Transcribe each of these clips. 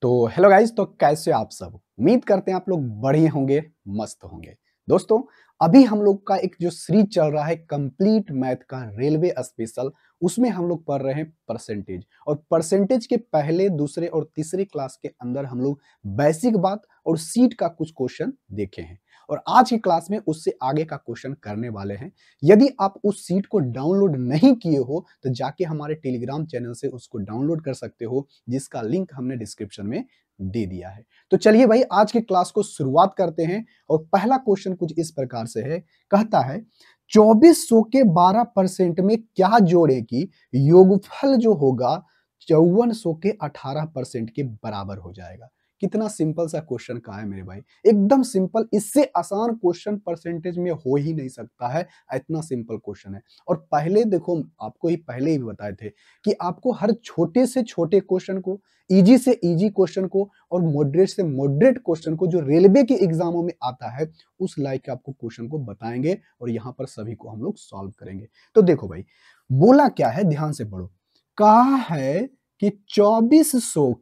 तो hello guys, तो कैसे आप सब? उम्मीद करते हैं आप लोग बढ़िया होंगे, मस्त होंगे। दोस्तों, अभी हम लोग का एक जो सीरीज चल रहा है कंप्लीट मैथ का रेलवे स्पेशल, उसमें हम लोग पढ़ रहे हैं परसेंटेज। और परसेंटेज के पहले, दूसरे और तीसरे क्लास के अंदर हम लोग बेसिक बात और सीट का कुछ क्वेश्चन देखे हैं। और आज की क्लास में उससे आगे का क्वेश्चन करने वाले हैं। यदि आप उस सीट को डाउनलोड नहीं किए हो तो जाके हमारे टेलीग्राम चैनल से उसको डाउनलोड कर सकते हो, जिसका लिंक हमने डिस्क्रिप्शन में दे दिया है। तो चलिए भाई, आज के क्लास को शुरुआत करते हैं। और पहला क्वेश्चन कुछ इस प्रकार से है, कहता है 2400 के 12% में क्या जोड़े कि योगफल जो होगा 5400 के 18% के बराबर हो जाएगा। कितना सिंपल सा क्वेश्चन का है मेरे भाई, एकदम सिंपल। इससे आसान क्वेश्चन परसेंटेज में हो ही नहीं सकता है, इतना सिंपल क्वेश्चन है। और पहले देखो, आपको ही पहले ही बताए थे कि आपको हर छोटे से छोटे क्वेश्चन को, इजी से इजी क्वेश्चन को और मॉडरेट से मॉडरेट क्वेश्चन को जो रेलवे के एग्जामों में आता है, उस लाइक के आपको क्वेश्चन को बताएंगे और यहाँ पर सभी को हम लोग सॉल्व करेंगे। तो देखो भाई, बोला क्या है, ध्यान से पढ़ो। कहा है कि 2400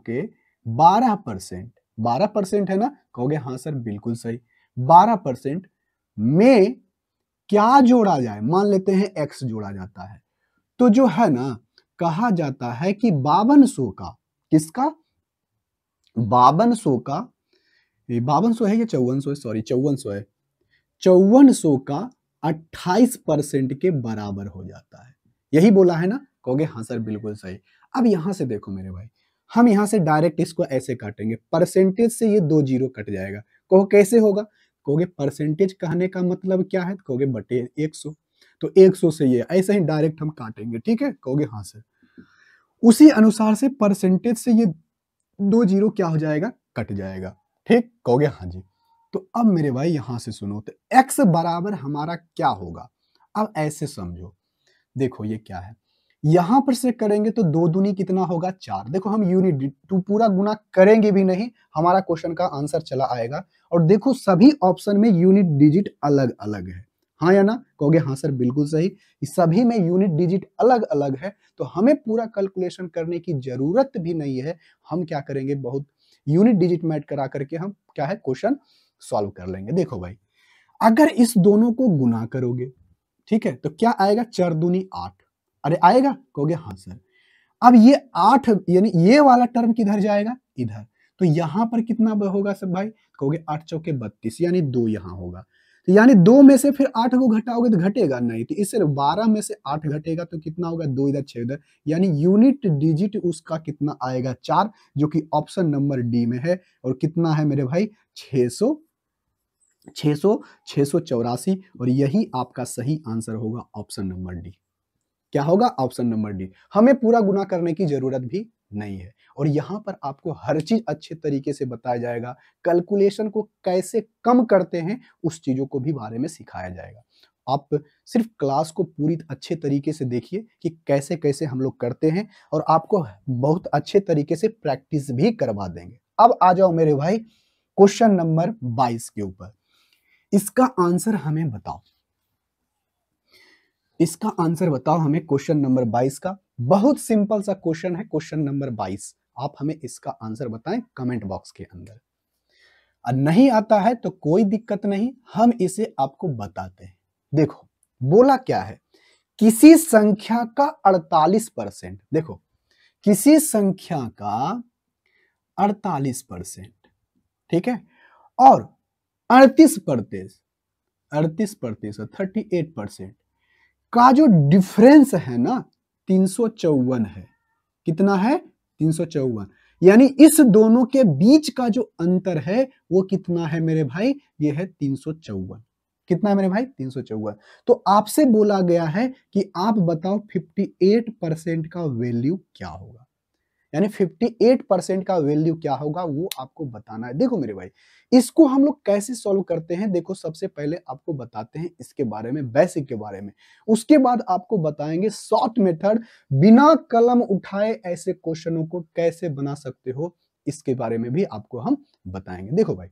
के 12%, 12% है ना? कहोगे हाँ सर बिल्कुल सही। 12% में क्या जोड़ा जाए? मान लेते हैं x जोड़ा जाता है, तो जो है ना, कहा जाता है कि 5200 का, किसका? 5200 का, 5200 है या 5400 है? सॉरी 5400 है। 5400 का 28% के बराबर हो जाता है। यही बोला है ना? कहोगे हाँ सर बिल्कुल सही। अब यहां से देखो मेरे भाई, हम यहां से डायरेक्ट इसको ऐसे काटेंगे, परसेंटेज से ये 2 जीरो कट जाएगा। कहो कैसे होगा? कहोगे परसेंटेज कहने का मतलब क्या है? कहोगे बटे 100। तो 100 से ये ऐसे ही डायरेक्ट हम काटेंगे, ठीक है? कहोगे हाँ सर। उसी अनुसार से परसेंटेज से ये 2 जीरो क्या हो जाएगा? कट जाएगा। ठीक? कहोगे हाँ जी। तो अब मेरे भाई यहां से सुनो, तो x बराबर हमारा क्या होगा? अब ऐसे समझो, देखो ये क्या है, यहां पर से करेंगे तो 2 दूनी कितना होगा? 4। देखो हम यूनिट टू पूरा गुना करेंगे भी नहीं, हमारा क्वेश्चन का आंसर चला आएगा। और देखो सभी ऑप्शन में यूनिट डिजिट अलग अलग है, हाँ या ना? कहोगे हाँ सर बिल्कुल सही। इस सभी में यूनिट डिजिट अलग अलग है, तो हमें पूरा कैलकुलेशन करने की जरूरत भी नहीं है। हम क्या करेंगे, बहुत यूनिट डिजिट मैट करा करके हम क्या है, क्वेश्चन सॉल्व कर लेंगे। देखो भाई, अगर इस दोनों को गुना करोगे, ठीक है, तो क्या आएगा? 4 दूनी 8। अरे आएगा? कहोगे हाँ सर। अब ये 8 यानी ये वाला टर्म किधर जाएगा? इधर। तो यहां पर कितना होगा सब भाई? कहोगे 8 चौके 32, यानी 2 यहां होगा। तो यानी 2 में से फिर 8 को घटाओगे तो घटेगा नहीं, तो इससे 12 में से 8 घटेगा तो कितना होगा? 2 इधर 6 इधर, यानी यूनिट डिजिट उसका कितना आएगा? 4, जो कि ऑप्शन नंबर डी में है। और कितना है मेरे भाई? 600, 684। और यही आपका सही आंसर होगा, ऑप्शन नंबर डी। क्या होगा? Option number D. हमें पूरा गुना करने की जरूरत भी नहीं है। और यहां पर आपको हर चीज अच्छे तरीके से बताया जाएगा, कैलकुलेशन को कैसे कम करते हैं उस चीजों को भी बारे में सिखाया जाएगा। आप सिर्फ क्लास को पूरी अच्छे तरीके से देखिए कि कैसे कैसे हम लोग करते हैं, और आपको बहुत अच्छे तरीके से प्रैक्टिस भी करवा देंगे। अब आ जाओ मेरे भाई क्वेश्चन नंबर 22 के ऊपर। इसका आंसर हमें बताओ, इसका आंसर बताओ हमें क्वेश्चन नंबर 22 का। बहुत सिंपल सा क्वेश्चन है क्वेश्चन नंबर 22। आप हमें इसका आंसर बताएं कमेंट बॉक्स के अंदर। और नहीं आता है तो कोई दिक्कत नहीं, हम इसे आपको बताते हैं। देखो बोला क्या है, किसी संख्या का 48%, देखो किसी संख्या का 48%, ठीक है, और 38%, 38% का जो डिफरेंस है ना, 354 है। कितना है? 354। यानी इस दोनों के बीच का जो अंतर है वो कितना है मेरे भाई? ये है 354। कितना है मेरे भाई? 354। तो आपसे बोला गया है कि आप बताओ 58% का वैल्यू क्या होगा। यानी 58% का वैल्यू क्या होगा वो आपको बताना है। देखो मेरे भाई, इसको हम लोग कैसे सॉल्व करते हैं, देखो सबसे पहले आपको बताते हैं इसके बारे में, बेसिक के बारे में। उसके बाद आपको बताएंगे शॉर्ट मेथड, बिना कलम उठाए ऐसे क्वेश्चनों को कैसे बना सकते हो, इसके बारे में भी आपको हम बताएंगे। देखो भाई,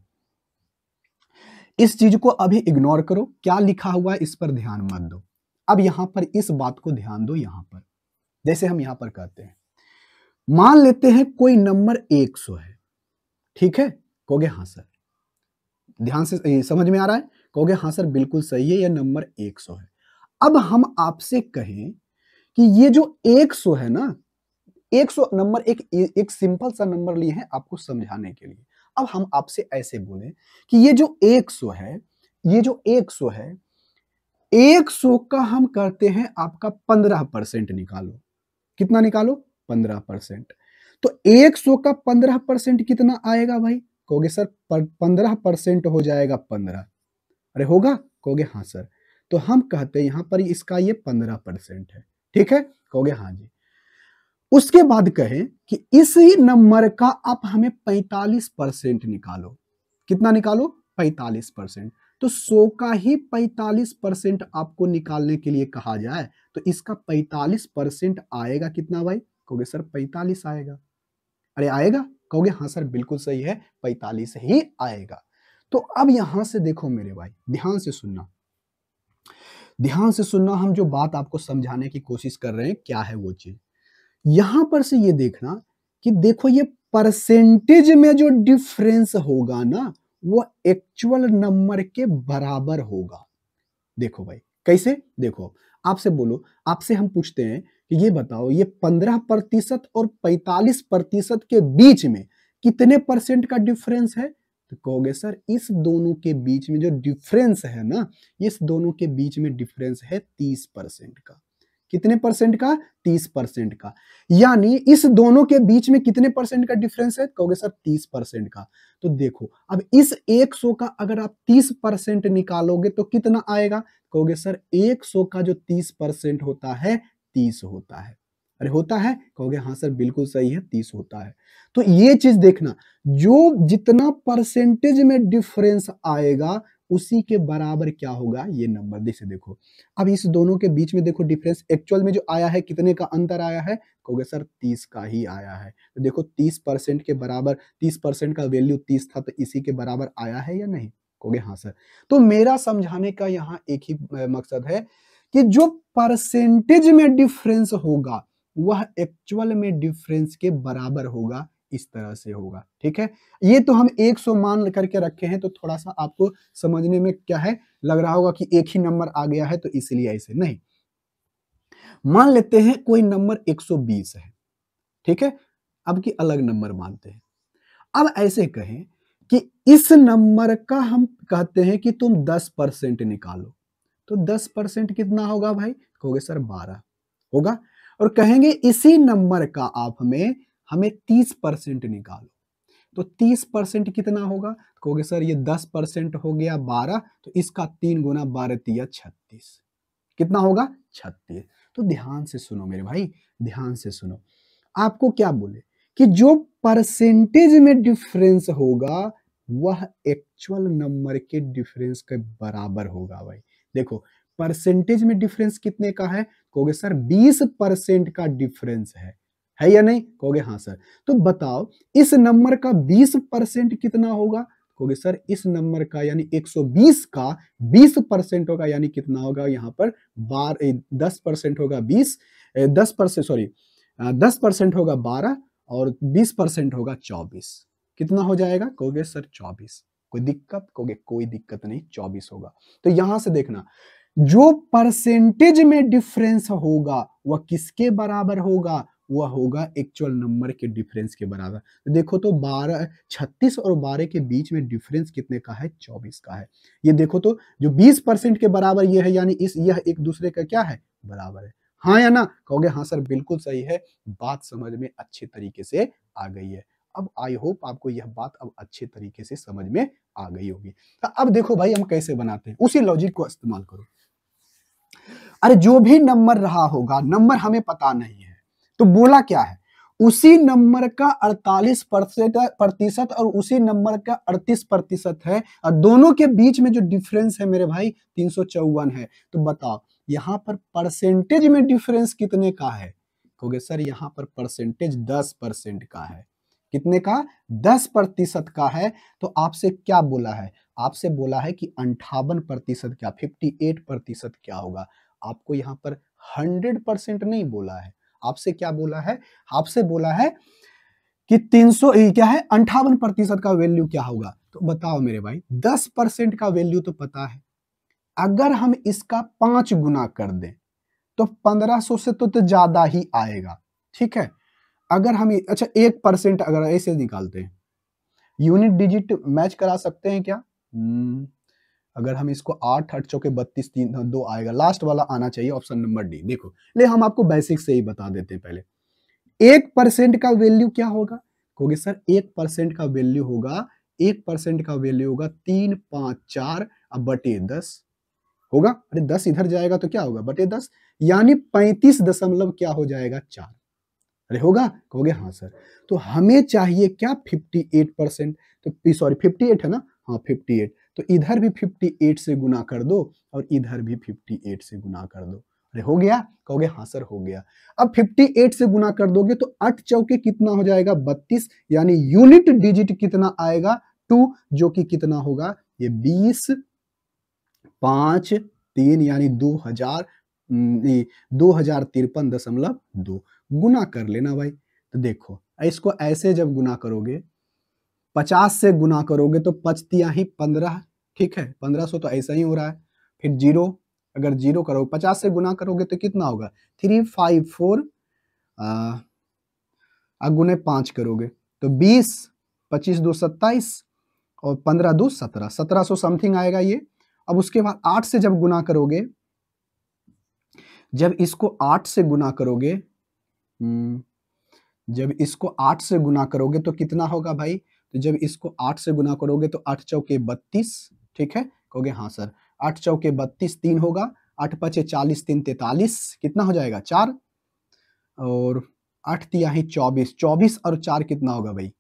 इस चीज को अभी इग्नोर करो, क्या लिखा हुआ है इस पर ध्यान मत दो। अब यहां पर इस बात को ध्यान दो, यहां पर जैसे हम यहां पर कहते हैं मान लेते हैं कोई नंबर 100 है, ठीक है, कहोगे हाँ सर, ध्यान से समझ में आ रहा है, कहोगे हाँ सर बिल्कुल सही है, यह नंबर 100 है। अब हम आपसे कहें कि ये जो 100 है ना, 100 नंबर एक सिंपल सा नंबर लिए हैं आपको समझाने के लिए। अब हम आपसे ऐसे बोले कि ये जो 100 है, ये जो 100 है, 100 का हम करते हैं आपका 15% निकालो। कितना निकालो? 15%। तो 100 का 15% कितना आएगा भाई? कहोगे सर 15% हो जाएगा 15। अरे होगा? कहोगे हाँ सर। तो हम कहते हैं यहां पर इसका ये 15% है, ठीक है? कहोगे हाँ जी। उसके बाद कहें कि इसी नंबर का आप हमें 45% निकालो। कितना निकालो? 45%। तो 100 का ही 45% आपको निकालने के लिए कहा जाए तो इसका 45% आएगा कितना भाई? कहोगे सर 45 आएगा। अरे आएगा? कहोगे हाँ सर बिल्कुल सही है, 45 ही आएगा। तो अब यहां से देखो मेरे भाई, ध्यान से सुनना, ध्यान से सुनना, हम जो बात आपको समझाने की कोशिश कर रहे हैं क्या है वो चीज। यहां पर से ये देखना कि देखो ये परसेंटेज में जो डिफरेंस होगा ना वो एक्चुअल नंबर के बराबर होगा। देखो भाई कैसे? देखो आपसे बोलो, आपसे हम पूछते हैं कि ये बताओ ये 15% और 45% के बीच में कितने परसेंट का डिफरेंस है? तो कहोगे सर इस दोनों के बीच में जो डिफरेंस है ना, इस दोनों के बीच में डिफरेंस है 30% का। कितने परसेंट का? 30% का। यानी इस दोनों के बीच में कितने परसेंट का डिफरेंस है? कहोगे सर 30% का। तो देखो अब इस 100 का अगर आप 30% निकालोगे तो कितना आएगा? कहोगे सर 100 का जो 30% होता है 30 होता है। अरे होता है? कहोगे हाँ सर बिल्कुल सही है, 30 होता है। तो ये चीज देखना, जो जितना परसेंटेज में डिफरेंस आएगा उसी के बराबर क्या होगा ये नंबर। जैसे देखो अब इस दोनों के बीच में देखो डिफरेंस एक्चुअल में जो आया है कितने का अंतर आया है? कहोगे सर 30 का ही आया है। तो देखो 30% के बराबर, 30% का वैल्यू 30 था तो इसी के बराबर आया है या नहीं? कहोगे हाँ सर। तो मेरा समझाने का यहाँ एक ही मकसद है कि जो परसेंटेज में डिफरेंस होगा वह एक्चुअल में डिफरेंस के बराबर होगा, इस तरह से होगा, ठीक है? ये तो हम 100 मान करके रखे हैं तो थोड़ा सा आपको समझने में क्या है लग रहा होगा कि एक ही नंबर आ गया है तो इसलिए ऐसे नहीं। मान लेते हैं कोई नंबर 120 है, ठीक है? अब की अलग नंबर मानते हैं। अब ऐसे कहें कि इस नंबर का हम कहते हैं कि तुम 10% निकालो। तो 10% कितना होगा भाई? कहोगे सर 12 होगा। और कहेंगे इसी नंबर का आप हमें 30% निकालो। तो 30% कितना होगा? कहोगे सर ये 10% हो गया 12, तो इसका 3 गुना 12 तिया 36। कितना होगा? 36। तो ध्यान से सुनो मेरे भाई, ध्यान से सुनो, आपको क्या बोले कि जो परसेंटेज में डिफरेंस होगा वह एक्चुअल नंबर के डिफरेंस के बराबर होगा भाई। देखो परसेंटेज में डिफरेंस कितने का है? कहोगे सर 20% का डिफरेंस है या नहीं? कहोगे हाँ सर। तो बताओ इस नंबर का 20% कितना होगा? कहोगे सर इस नंबर का यानी 120 का 20% होगा यानी कितना होगा? यहाँ पर 10% होगा 20, 10% सॉरी 10% होगा 12 और 20% होगा 24। कितना हो जाएगा? कहोगे सर 24। कोई दिक्कत? कहोगे कोई दिक्कत नहीं, 24 होगा। तो यहां से देखना जो परसेंटेज में डिफरेंस होगा वह किसके बराबर होगा? वह होगा एक्चुअल नंबर के डिफरेंस के बराबर। तो देखो तो 12, 36 और 12 के बीच में डिफरेंस कितने का है? 24 का है। ये देखो तो जो 20% के बराबर ये है यानी यह एक दूसरे का क्या है? बराबर है। हाँ या ना? कहोगे हाँ सर बिल्कुल सही है, बात समझ में अच्छे तरीके से आ गई है। अब आई होप आपको यह बात अब अच्छे तरीके से समझ में आ गई होगी। तो अब देखो भाई हम कैसे बनाते हैं, उसी लॉजिक को इस्तेमाल करो। अरे जो भी नंबर रहा होगा, नंबर हमें पता नहीं है, तो बोला क्या है? उसी नंबर का 48% और उसी नंबर का 38% है और दोनों के बीच में जो डिफरेंस है मेरे भाई 354 है। तो बताओ यहां पर परसेंटेज में डिफरेंस कितने का है? कहोगे सर यहां पर परसेंटेज 10% का है। कितने का? 10% का है। तो आपसे क्या बोला है? आपसे बोला है कि 58% क्या, 58% क्या होगा? आपको यहां पर 100% नहीं बोला है, आपसे क्या बोला है, आपसे बोला है कि 300 क्या है 58% का वैल्यू क्या होगा। तो बताओ मेरे भाई 10% का वैल्यू तो पता है, अगर हम इसका 5 गुना कर दें तो 1500 से तो ज्यादा ही आएगा। ठीक है, अगर हम अच्छा 1% अगर ऐसे निकालते हैं, यूनिट डिजिट मैच करा सकते हैं क्या? अगर हम इसको 8 8 चौके 32 3 2 आएगा, लास्ट वाला आना चाहिए ऑप्शन नंबर डी। देखो ले हम आपको बेसिक से ही बता देते हैं पहले। 1% का वैल्यू क्या होगा? कहोगे सर 1% का वैल्यू होगा, 1% का वैल्यू होगा 3 5 4 अब बटे 10 होगा। अरे 10 इधर जाएगा तो क्या होगा बटे 10, यानी 35 दशमलव क्या हो जाएगा 4। अरे होगा, कहोगे हाँ सर। तो हमें चाहिए क्या 58%, तो सॉरी 58 है ना, हाँ 58, तो इधर भी 58 से गुना कर दो और इधर भी 58 से गुना कर दो। अरे हो गया, कहोगे हाँ सर हो गया। अब 58 से गुना कर दोगे तो 8 चौके कितना हो जाएगा 32, यानी यूनिट डिजिट कितना आएगा 2, जो कि कितना होगा ये 20 5 3 यानी 2053.2 गुना कर लेना भाई। तो देखो इसको ऐसे जब गुना करोगे 50 से गुना करोगे तो 5 ही 15, ठीक है 1500 तो ऐसा ही हो रहा है। फिर जीरो, अगर जीरो करोगे 50 से गुना करोगे तो कितना होगा 354 गुने 5 करोगे तो 20 25 2 27 और 15 2 17, 1700 समथिंग आएगा ये। अब उसके बाद 8 से जब गुना करोगे, जब इसको 8 से गुना करोगे, जब इसको 8 से गुना करोगे तो कितना होगा भाई, तो जब इसको 8 से गुना करोगे तो 8 चौके 32, ठीक है कहोगे हाँ सर 8 चौके 32 3 होगा, 8 पचे 40 3 43, कितना हो जाएगा 4, और 8 तिहाई 24, 24 और 4 कितना होगा भाई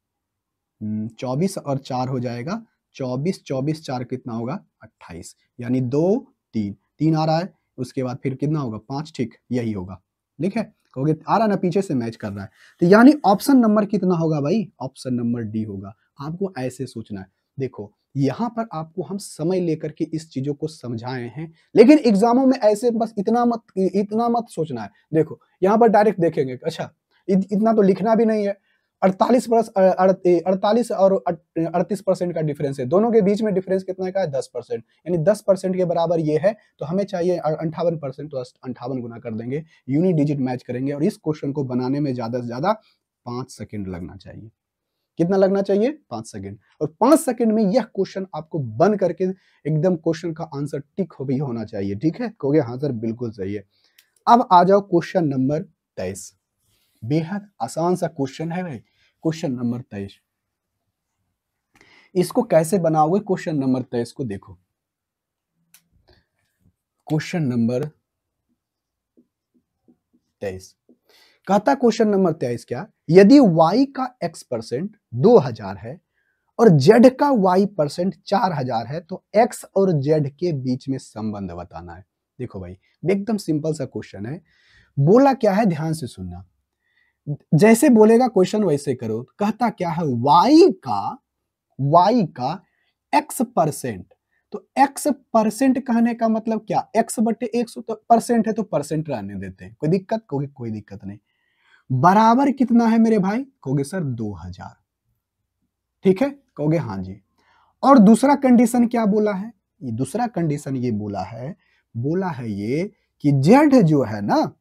24 और 4 हो जाएगा 24, 24 4 कितना होगा 28, यानी 2 3 3 आ रहा है, उसके बाद फिर कितना होगा 5, ठीक यही होगा। ठीक है, कहोगे आ रहा ना पीछे से मैच कर रहा है, तो यानी ऑप्शन नंबर कितना होगा भाई, ऑप्शन नंबर डी होगा। आपको ऐसे सोचना है। देखो यहाँ पर आपको हम समय लेकर के इस चीजों को समझाए हैं, लेकिन एग्जामों में ऐसे बस इतना मत सोचना है। देखो यहाँ पर डायरेक्ट देखेंगे, अच्छा इतना तो लिखना भी नहीं है, 48 और 38% का डिफरेंस है, दोनों के बीच में डिफरेंस कितना का है 10%, यानी 10% के बराबर ये है, तो हमें चाहिए 58%, तो 58 गुना कर देंगे, यूनिट डिजिट मैच करेंगे, और इस क्वेश्चन को बनाने में ज्यादा से ज्यादा 5 सेकंड लगना चाहिए। कितना लगना चाहिए 5 सेकंड, और 5 सेकंड में यह क्वेश्चन आपको बन करके एकदम क्वेश्चन का आंसर टिक भी होना चाहिए। ठीक है, कहोगे हाँ सर बिल्कुल सही है। अब आ जाओ क्वेश्चन नंबर 23, बेहद आसान सा क्वेश्चन है भाई, क्वेश्चन नंबर 23। इसको कैसे बनाओगे, क्वेश्चन नंबर 23 को देखो, क्वेश्चन नंबर 23 कहता, क्वेश्चन नंबर 23 क्या, यदि y का x% 2000 है और z का y% 4000 है तो x और z के बीच में संबंध बताना है। देखो भाई एकदम सिंपल सा क्वेश्चन है, बोला क्या है ध्यान से सुनना, जैसे बोलेगा क्वेश्चन वैसे करो। कहता क्या है y का x%, तो x% कहने का मतलब क्या, x बटे 100 तो परसेंट है तो परसेंट रहने देते हैं, कोई दिक्कत, कोई दिक्कत नहीं। बराबर कितना है मेरे भाई, कहोगे सर 2000, ठीक है कहोगे हाँ जी। और दूसरा कंडीशन क्या बोला है, ये दूसरा कंडीशन ये बोला है ये कि z जो है ना,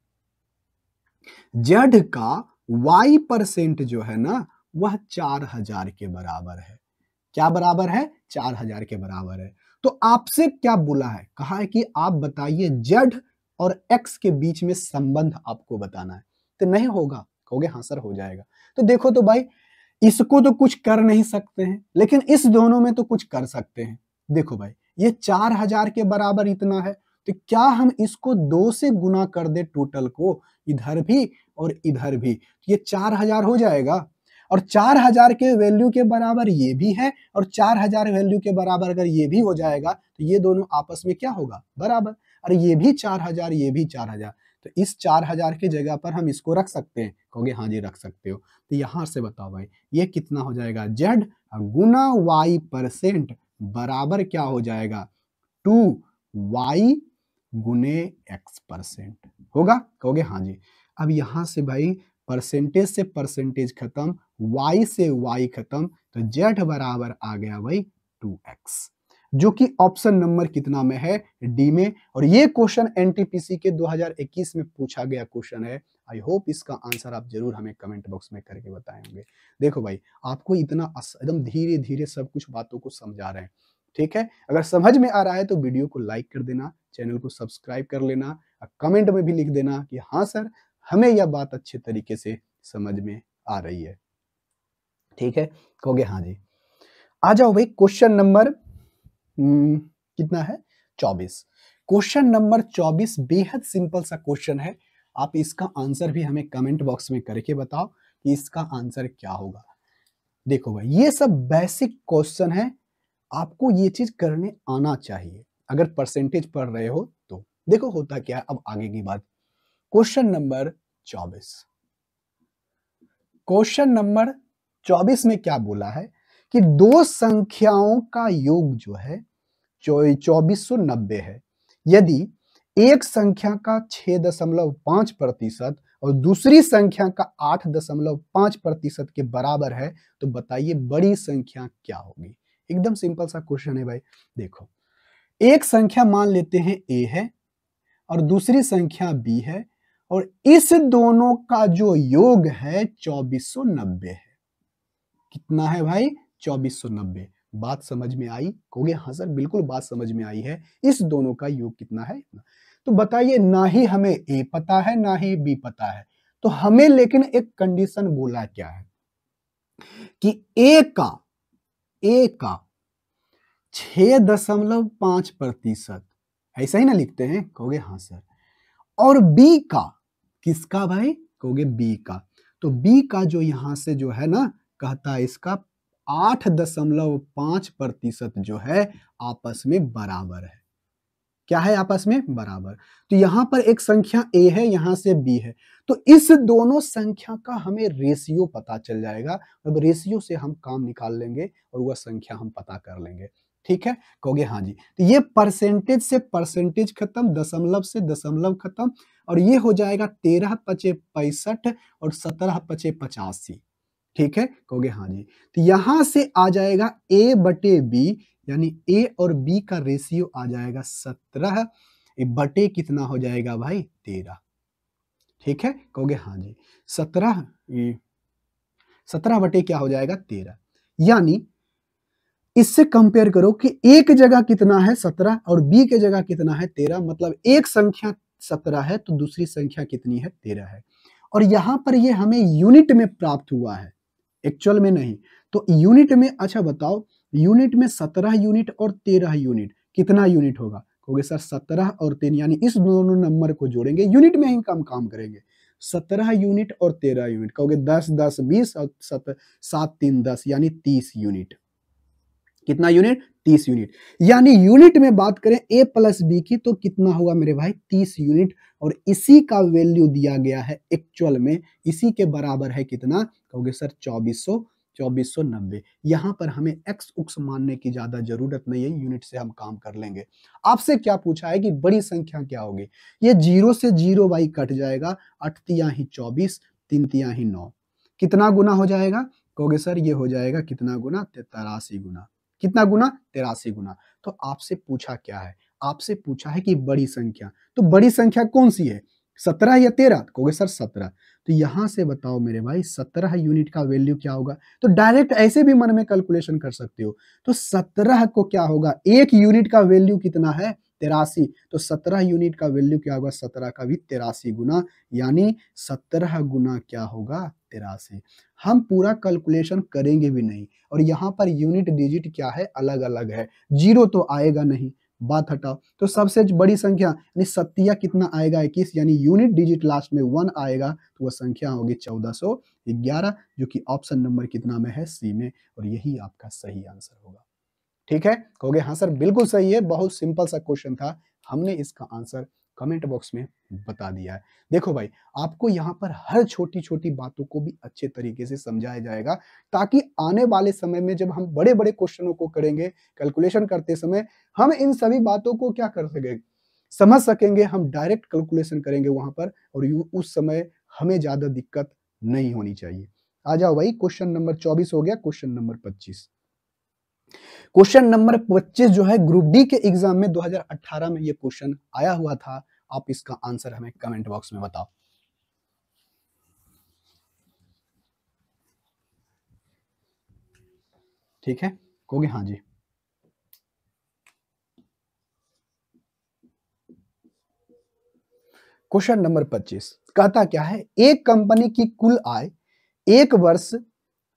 z का y% जो है ना वह 4000 के बराबर है। क्या बराबर है, 4000 के बराबर है। तो आपसे क्या बोला है, कहा है कि आप बताइए z और x के बीच में संबंध आपको बताना है। तो नहीं होगा, कहोगे हाँ सर हो जाएगा। तो देखो तो भाई इसको तो कुछ कर नहीं सकते हैं, लेकिन इस दोनों में तो कुछ कर सकते हैं। देखो भाई ये 4000 के बराबर इतना है, तो क्या हम इसको 2 से गुना कर दे टोटल को, इधर भी और इधर भी, तो ये 4000 हो जाएगा। और 4000 के वैल्यू के बराबर ये भी है, और 4000 वैल्यू के बराबर अगर ये भी हो जाएगा तो ये दोनों आपस में क्या होगा बराबर। अरे ये भी 4000 ये भी 4000, तो इस 4000 की जगह पर हम इसको रख सकते हैं, कहोगे हाँ जी रख सकते हो। तो यहां से बताओ भाई ये कितना हो जाएगा, z गुना y% बराबर क्या हो जाएगा 2y गुने x% होगा, कहोगे हाँ जी। अब यहां से भाई परसेंटेज से परसेंटेज खत्म, y से y खत्म, तो z बराबर आ गया भाई 2x, जो कि ऑप्शन नंबर कितना में है, डी में। और ये क्वेश्चन एनटीपीसी के 2021 में पूछा गया क्वेश्चन है। आई होप इसका आंसर आप जरूर हमें कमेंट बॉक्स में करके बताएंगे। देखो भाई, आपको इतना एकदम धीरे धीरे सब कुछ बातों को समझा रहे हैं, ठीक है। अगर समझ में आ रहा है तो वीडियो को लाइक कर देना, चैनल को सब्सक्राइब कर लेना, कमेंट में भी लिख देना कि हाँ सर, हमें यह बात अच्छे तरीके से समझ में आ रही है, ठीक है। कहोगे हाँ जी। आ जाओ भाई, क्वेश्चन नंबर कितना है, 24। क्वेश्चन नंबर 24 बेहद सिंपल सा क्वेश्चन है। आप इसका आंसर भी हमें कमेंट बॉक्स में करके बताओ कि इसका आंसर क्या होगा। देखो भाई, ये सब बेसिक क्वेश्चन है, आपको ये चीज करने आना चाहिए अगर परसेंटेज पढ़ रहे हो तो। देखो होता क्या है, अब आगे की बात। क्वेश्चन नंबर 24, क्वेश्चन नंबर 24 में क्या बोला है कि दो संख्याओं का योग जो है 2490 है। यदि एक संख्या का 6.5% और दूसरी संख्या का 8.5% के बराबर है, तो बताइए बड़ी संख्या क्या होगी। एकदम सिंपल सा क्वेश्चन है भाई। देखो, एक संख्या मान लेते हैं a है और दूसरी संख्या b है, और इस दोनों का जो योग है 2490 है। कितना है भाई, 2490। बात समझ में आई? कहोगे हाँ सर बिल्कुल बात समझ में आई है। इस दोनों का योग कितना है, तो बताइए, ना ही हमें ए पता है ना ही बी पता है, तो हमें लेकिन एक कंडीशन बोला क्या है कि ए का 6.5%, ऐसा ही ना लिखते हैं? कहोगे हाँ सर। और बी का, किसका भाई? कहोगे बी का। तो बी का जो यहां से जो है ना, कहता है इसका 8.5% जो है आपस में बराबर है। क्या है? आपस में बराबर। तो यहां पर एक संख्या ए है, यहां से बी है, तो इस दोनों संख्या का हमें रेशियो पता चल जाएगा। अब रेशियो से हम काम निकाल लेंगे और वह संख्या हम पता कर लेंगे, ठीक है। कहोगे हाँ जी। तो ये परसेंटेज से परसेंटेज खत्म, दशमलव से दशमलव खत्म, और ये हो जाएगा 13×5 = 65 और 17×5 = 85, ठीक है। कहोगे हाँ जी। तो यहां से आ जाएगा a/b, यानी a और b का रेशियो आ जाएगा 17 बटे कितना हो जाएगा भाई, 13, ठीक है। कहोगे हाँ जी। 17 बटे क्या हो जाएगा, 13। यानी इससे कंपेयर करो कि एक जगह कितना है 17 और बी के जगह कितना है 13, मतलब एक संख्या 17 है तो दूसरी संख्या कितनी है, 13 है। और यहां पर ये हमें यूनिट में प्राप्त हुआ है, एक्चुअल में नहीं। तो यूनिट में, अच्छा बताओ, यूनिट में 17 यूनिट और 13 यूनिट, कितना यूनिट होगा? कहोगे सर 17 और 13, यानी इस दोनों नंबर को जोड़ेंगे, यूनिट में ही कम काम करेंगे। 17 यूनिट और 13 यूनिट, कहोगे 10 10 20 और 7 7 3 10, यानी 30 यूनिट। कितना यूनिट? 30 यूनिट। यानी यूनिट में बात करें a + b की, तो कितना होगा मेरे भाई, 30 यूनिट। और इसी का वैल्यू दिया गया है एक्चुअल में, इसी के बराबर है कितना? कहोगे सर 2490। यहां पर हमें एक्स उक्स मानने की ज्यादा जरूरत नहीं है, यूनिट से हम काम कर लेंगे। आपसे क्या पूछा है कि बड़ी संख्या क्या होगी? ये 0 से 0 भाई कट जाएगा, 8 तिया ही 24, 3 तिया ही 9, कितना गुना हो जाएगा? कहोगे सर ये हो जाएगा कितना गुना, 83 गुना। कितना गुना? 83 गुना। तो आपसे पूछा क्या है? आपसे पूछा है कि बड़ी संख्या, तो बड़ी संख्या कौन सी है, 17 या 13? कहोगे सर 17। तो यहां से बताओ मेरे भाई 17 यूनिट का वैल्यू क्या होगा? तो डायरेक्ट ऐसे भी मन में कैलकुलेशन कर सकते हो। तो 17 को क्या होगा, एक यूनिट का वैल्यू कितना है, 83। तो 17 यूनिट का वैल्यू क्या होगा, 17 का भी 83 गुना, यानी 17 गुना क्या होगा, 83। हम पूरा कैलकुलेशन करेंगे भी नहीं, और यहाँ पर यूनिट डिजिट क्या है, अलग अलग है, 0 तो आएगा नहीं, बात हटाओ। तो सबसे बड़ी संख्या यानी सत्तिया कितना आएगा, 21, यानी यूनिट डिजिट लास्ट में 1 आएगा, तो वह संख्या होगी 1411, जो कि ऑप्शन नंबर कितना में है, सी में, और यही आपका सही आंसर होगा, ठीक है। कहोगे हाँ सर बिल्कुल सही है, बहुत सिंपल सा क्वेश्चन था, हमने इसका आंसर कमेंट बॉक्स में बता दिया है। देखो भाई, आपको यहाँ पर हर छोटी छोटी बातों को भी अच्छे तरीके से समझाया जाएगा, ताकि आने वाले समय में जब हम बड़े बड़े क्वेश्चनों को करेंगे, कैलकुलेशन करते समय, हम इन सभी बातों को क्या कर सकेंगे, समझ सकेंगे, हम डायरेक्ट कैलकुलेशन करेंगे वहां पर, और उस समय हमें ज्यादा दिक्कत नहीं होनी चाहिए। आ जाओ भाई, क्वेश्चन नंबर 24 हो गया, क्वेश्चन नंबर 25। क्वेश्चन नंबर 25 जो है ग्रुप डी के एग्जाम में 2018 में ये क्वेश्चन आया हुआ था। आप इसका आंसर हमें कमेंट बॉक्स में बताओ। ठीक है, कहोगे हाँ जी। क्वेश्चन नंबर 25 कहता क्या है, एक कंपनी की कुल आय एक वर्ष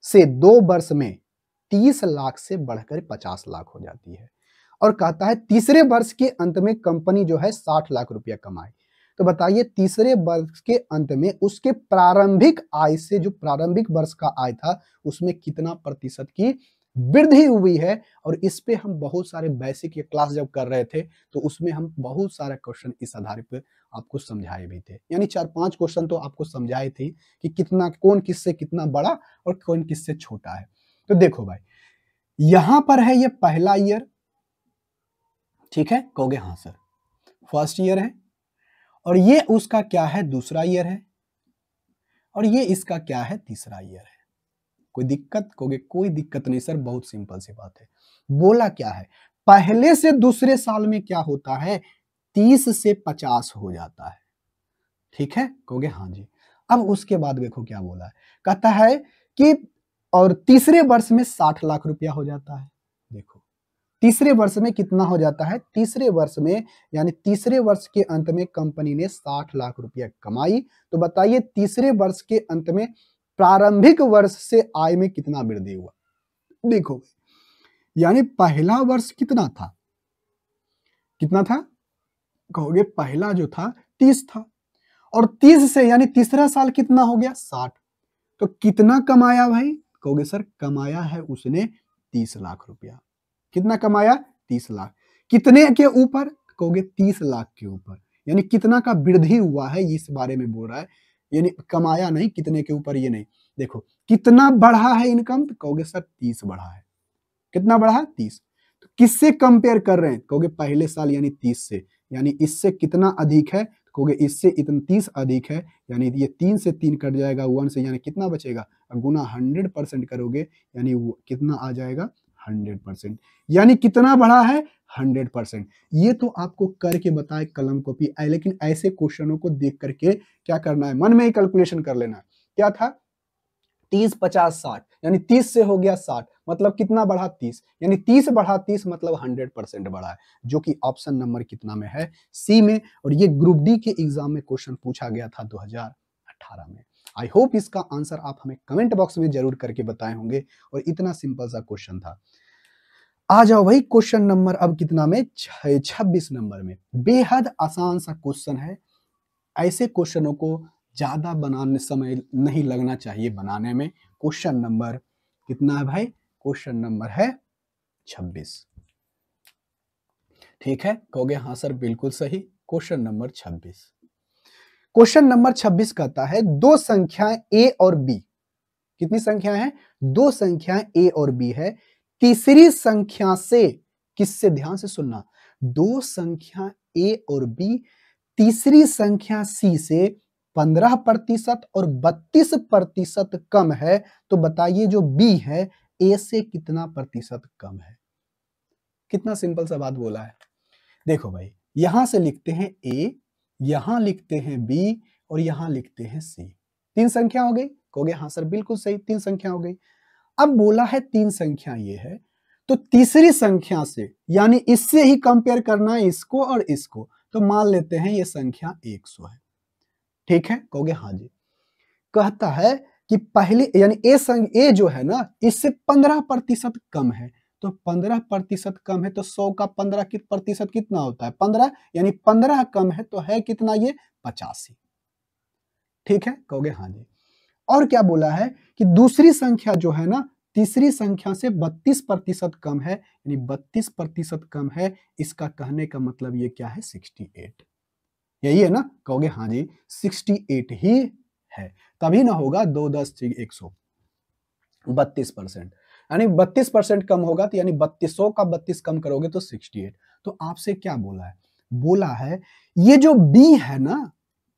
से 2 वर्ष में 30 लाख से बढ़कर 50 लाख हो जाती है, और कहता है तीसरे वर्ष के अंत में कंपनी जो है 60 लाख रुपया कमाए। तो बताइए तीसरे वर्ष के अंत में उसके प्रारंभिक आय से, जो प्रारंभिक वर्ष का आय था, उसमें कितना प्रतिशत की वृद्धि हुई है। और इस पे हम बहुत सारे बेसिक के क्लास जब कर रहे थे तो उसमें हम बहुत सारे क्वेश्चन इस आधार पर आपको समझाए भी थे, यानी 4-5 क्वेश्चन तो आपको समझाए थे कि कितना, कौन किससे कितना बड़ा और कौन किससे छोटा है। तो देखो भाई, यहां पर है ये पहला ईयर, ठीक है, कहोगे हाँ सर फर्स्ट ईयर है, और ये उसका क्या है, दूसरा ईयर है, और ये इसका क्या है, तीसरा ईयर है। कोई दिक्कत, कहोगे कोई दिक्कत नहीं सर, बहुत सिंपल सी बात है। बोला क्या है, पहले से दूसरे साल में क्या होता है, 30 से 50 हो जाता है, ठीक है, कहोगे हाँ जी। अब उसके बाद देखो क्या बोला है, कहता है कि और तीसरे वर्ष में 60 लाख रुपया हो जाता है। देखो तीसरे वर्ष में कितना हो जाता है, तीसरे वर्ष में यानी तीसरे वर्ष के अंत में कंपनी ने 60 लाख रुपया कमाई। तो बताइए तीसरे वर्ष के अंत में प्रारंभिक वर्ष से आय में कितना वृद्धि हुआ। देखो यानी पहला वर्ष कितना था, कितना था, कहोगे पहला जो था 30 था, और 30 से यानी तीसरा साल कितना हो गया, 60। तो कितना कमाया भाई, कहोगे सर कमाया है उसने 30 लाख रुपया। कितना कमाया, 30 लाख। कितने के ऊपर, कहोगे 30 लाख के ऊपर, यानी कितना का वृद्धि हुआ है इस बारे में बोल रहा है, यानी कमाया नहीं, कितने के ऊपर ये नहीं। देखो कितना बढ़ा है इनकम, तो कहोगे सर 30 बढ़ा है। कितना बढ़ा, 30। तो किससे कंपेयर कर रहे हैं, कहोगे पहले साल यानी 30 से, यानी इससे कितना अधिक है, कहोगे इससे इतना 30 अधिक है, यानी ये 3 से 3 कट जाएगा 1 से, यानी कितना बचेगा, गुना 100% करोगे यानी वो कितना आ जाएगा, 100%। यानी कितना बढ़ा है, 100%। ये तो आपको करके बताए कलम कॉपी, लेकिन ऐसे क्वेश्चनों को देख करके क्या करना है, मन में ही कैलकुलेशन कर लेना है। क्या था, 30 50 60, यानी 30 से हो गया 60, मतलब कितना बढ़ा, 30, यानी 30 बढ़ा 30 मतलब 100% बढ़ा है, जो कि ऑप्शन नंबर कितना में है, सी में। और ये ग्रुप डी के एग्जाम में क्वेश्चन पूछा गया था 2018 में। आई होप इसका आंसर आप हमें कमेंट बॉक्स में जरूर करके बताए होंगे, और इतना सिंपल सा क्वेश्चन था। आ जाओ भाई क्वेश्चन नंबर अब कितना में, 26 नंबर में। बेहद आसान सा क्वेश्चन है, ऐसे क्वेश्चनों को ज्यादा बनाने समय नहीं लगना चाहिए बनाने में। क्वेश्चन नंबर कितना है भाई, क्वेश्चन नंबर है 26, ठीक है, कहोगे हाँ सर बिल्कुल सही, क्वेश्चन नंबर 26। क्वेश्चन नंबर 26 कहता है दो संख्याएं ए और बी, कितनी संख्याएं हैं, दो संख्याएं ए और बी है, तीसरी संख्या से, किससे, ध्यान से सुनना, दो संख्या ए और बी तीसरी संख्या सी से 15% और 32% कम है। तो बताइए जो बी है ए से कितना प्रतिशत कम है। कितना सिंपल सा बात बोला है। देखो भाई यहां से लिखते हैं ए, यहां लिखते हैं बी, और यहां लिखते हैं सी। तीन संख्या हो गई, कहोगे हाँ सर बिल्कुल सही, तीन संख्या हो गई। अब बोला है तीन संख्या ये है, तो तीसरी संख्या से यानी इससे ही कंपेयर करना है इसको और इसको, तो मान लेते हैं ये संख्या 100 है, ठीक है, कहोगे हाँ जी। कहता है कि पहले यानी ए जो है ना इससे 15% कम है, तो 15% कम है तो 100 का 15% कितना होता है, 15, यानी 15 कम है तो है कितना, ये 85, ठीक है, कहोगे हाँ जी। और क्या बोला है कि दूसरी संख्या जो है ना तीसरी संख्या से 32% कम है, यानी 32% कम है, इसका कहने का मतलब ये क्या है, 68, यही है ना, कहोगे हाँ जी 68 ही है, तभी ना होगा 2 10 100, 32%, यानी 32% कम होगा, तो यानी 3200 का 32 कम करोगे तो 68। तो आपसे क्या बोला है, बोला है ये जो बी है ना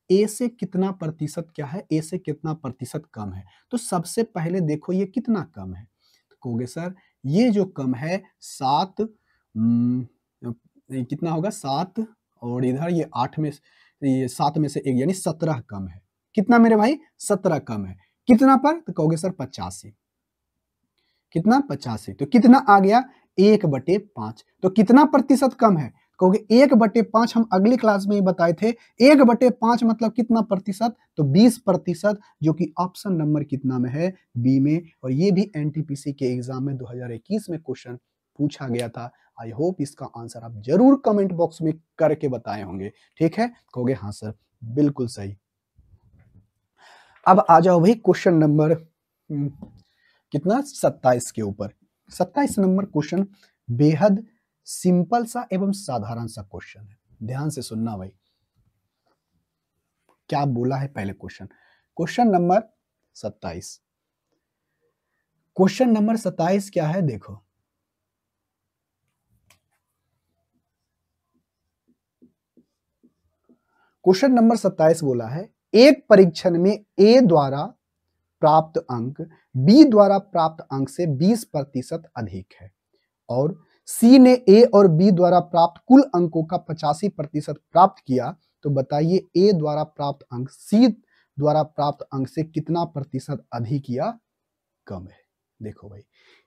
ए से कितना प्रतिशत क्या है, ए से कितना प्रतिशत कम है। तो सबसे पहले देखो ये कितना कम है, तो कहोगे सर ये जो कम है 7 कितना होगा 7 और इधर ये 8 में ये 7 में से 1 यानी 17 कम है। कितना मेरे भाई 17 कम है। कितना पर, तो कहोगे सर 85। कितना 85, तो कितना आ गया 1/5। तो कितना प्रतिशत कम है, कहोगे 1/5। हम अगली क्लास में ही बताए थे 1/5 मतलब कितना प्रतिशत, तो 20%, जो कि ऑप्शन नंबर कितना में है, बी में। और ये भी एनटीपीसी के एग्जाम में 2021 में क्वेश्चन पूछा गया था। आई होप इसका आंसर आप जरूर कमेंट बॉक्स में करके बताए होंगे। ठीक है, कहोगे हाँ सर बिल्कुल सही। अब आ जाओ भाई क्वेश्चन नंबर कितना 27 के ऊपर। 27 नंबर क्वेश्चन बेहद सिंपल सा एवं साधारण सा क्वेश्चन है, ध्यान से सुनना भाई। क्या बोला है पहले क्वेश्चन नंबर 27। क्वेश्चन नंबर 27 क्या है देखो, क्वेश्चन नंबर 27 बोला है एक परीक्षण में ए द्वारा प्राप्त अंक बी द्वारा प्राप्त अंक से 20% अधिक है और सी ने ए और बी द्वारा प्राप्त कुल अंकों का 85% प्राप्त किया, तो बताइए ए द्वारा प्राप्त अंक सी द्वारा प्राप्त अंक से कितना प्रतिशत अधिक या कम है। देखो भाई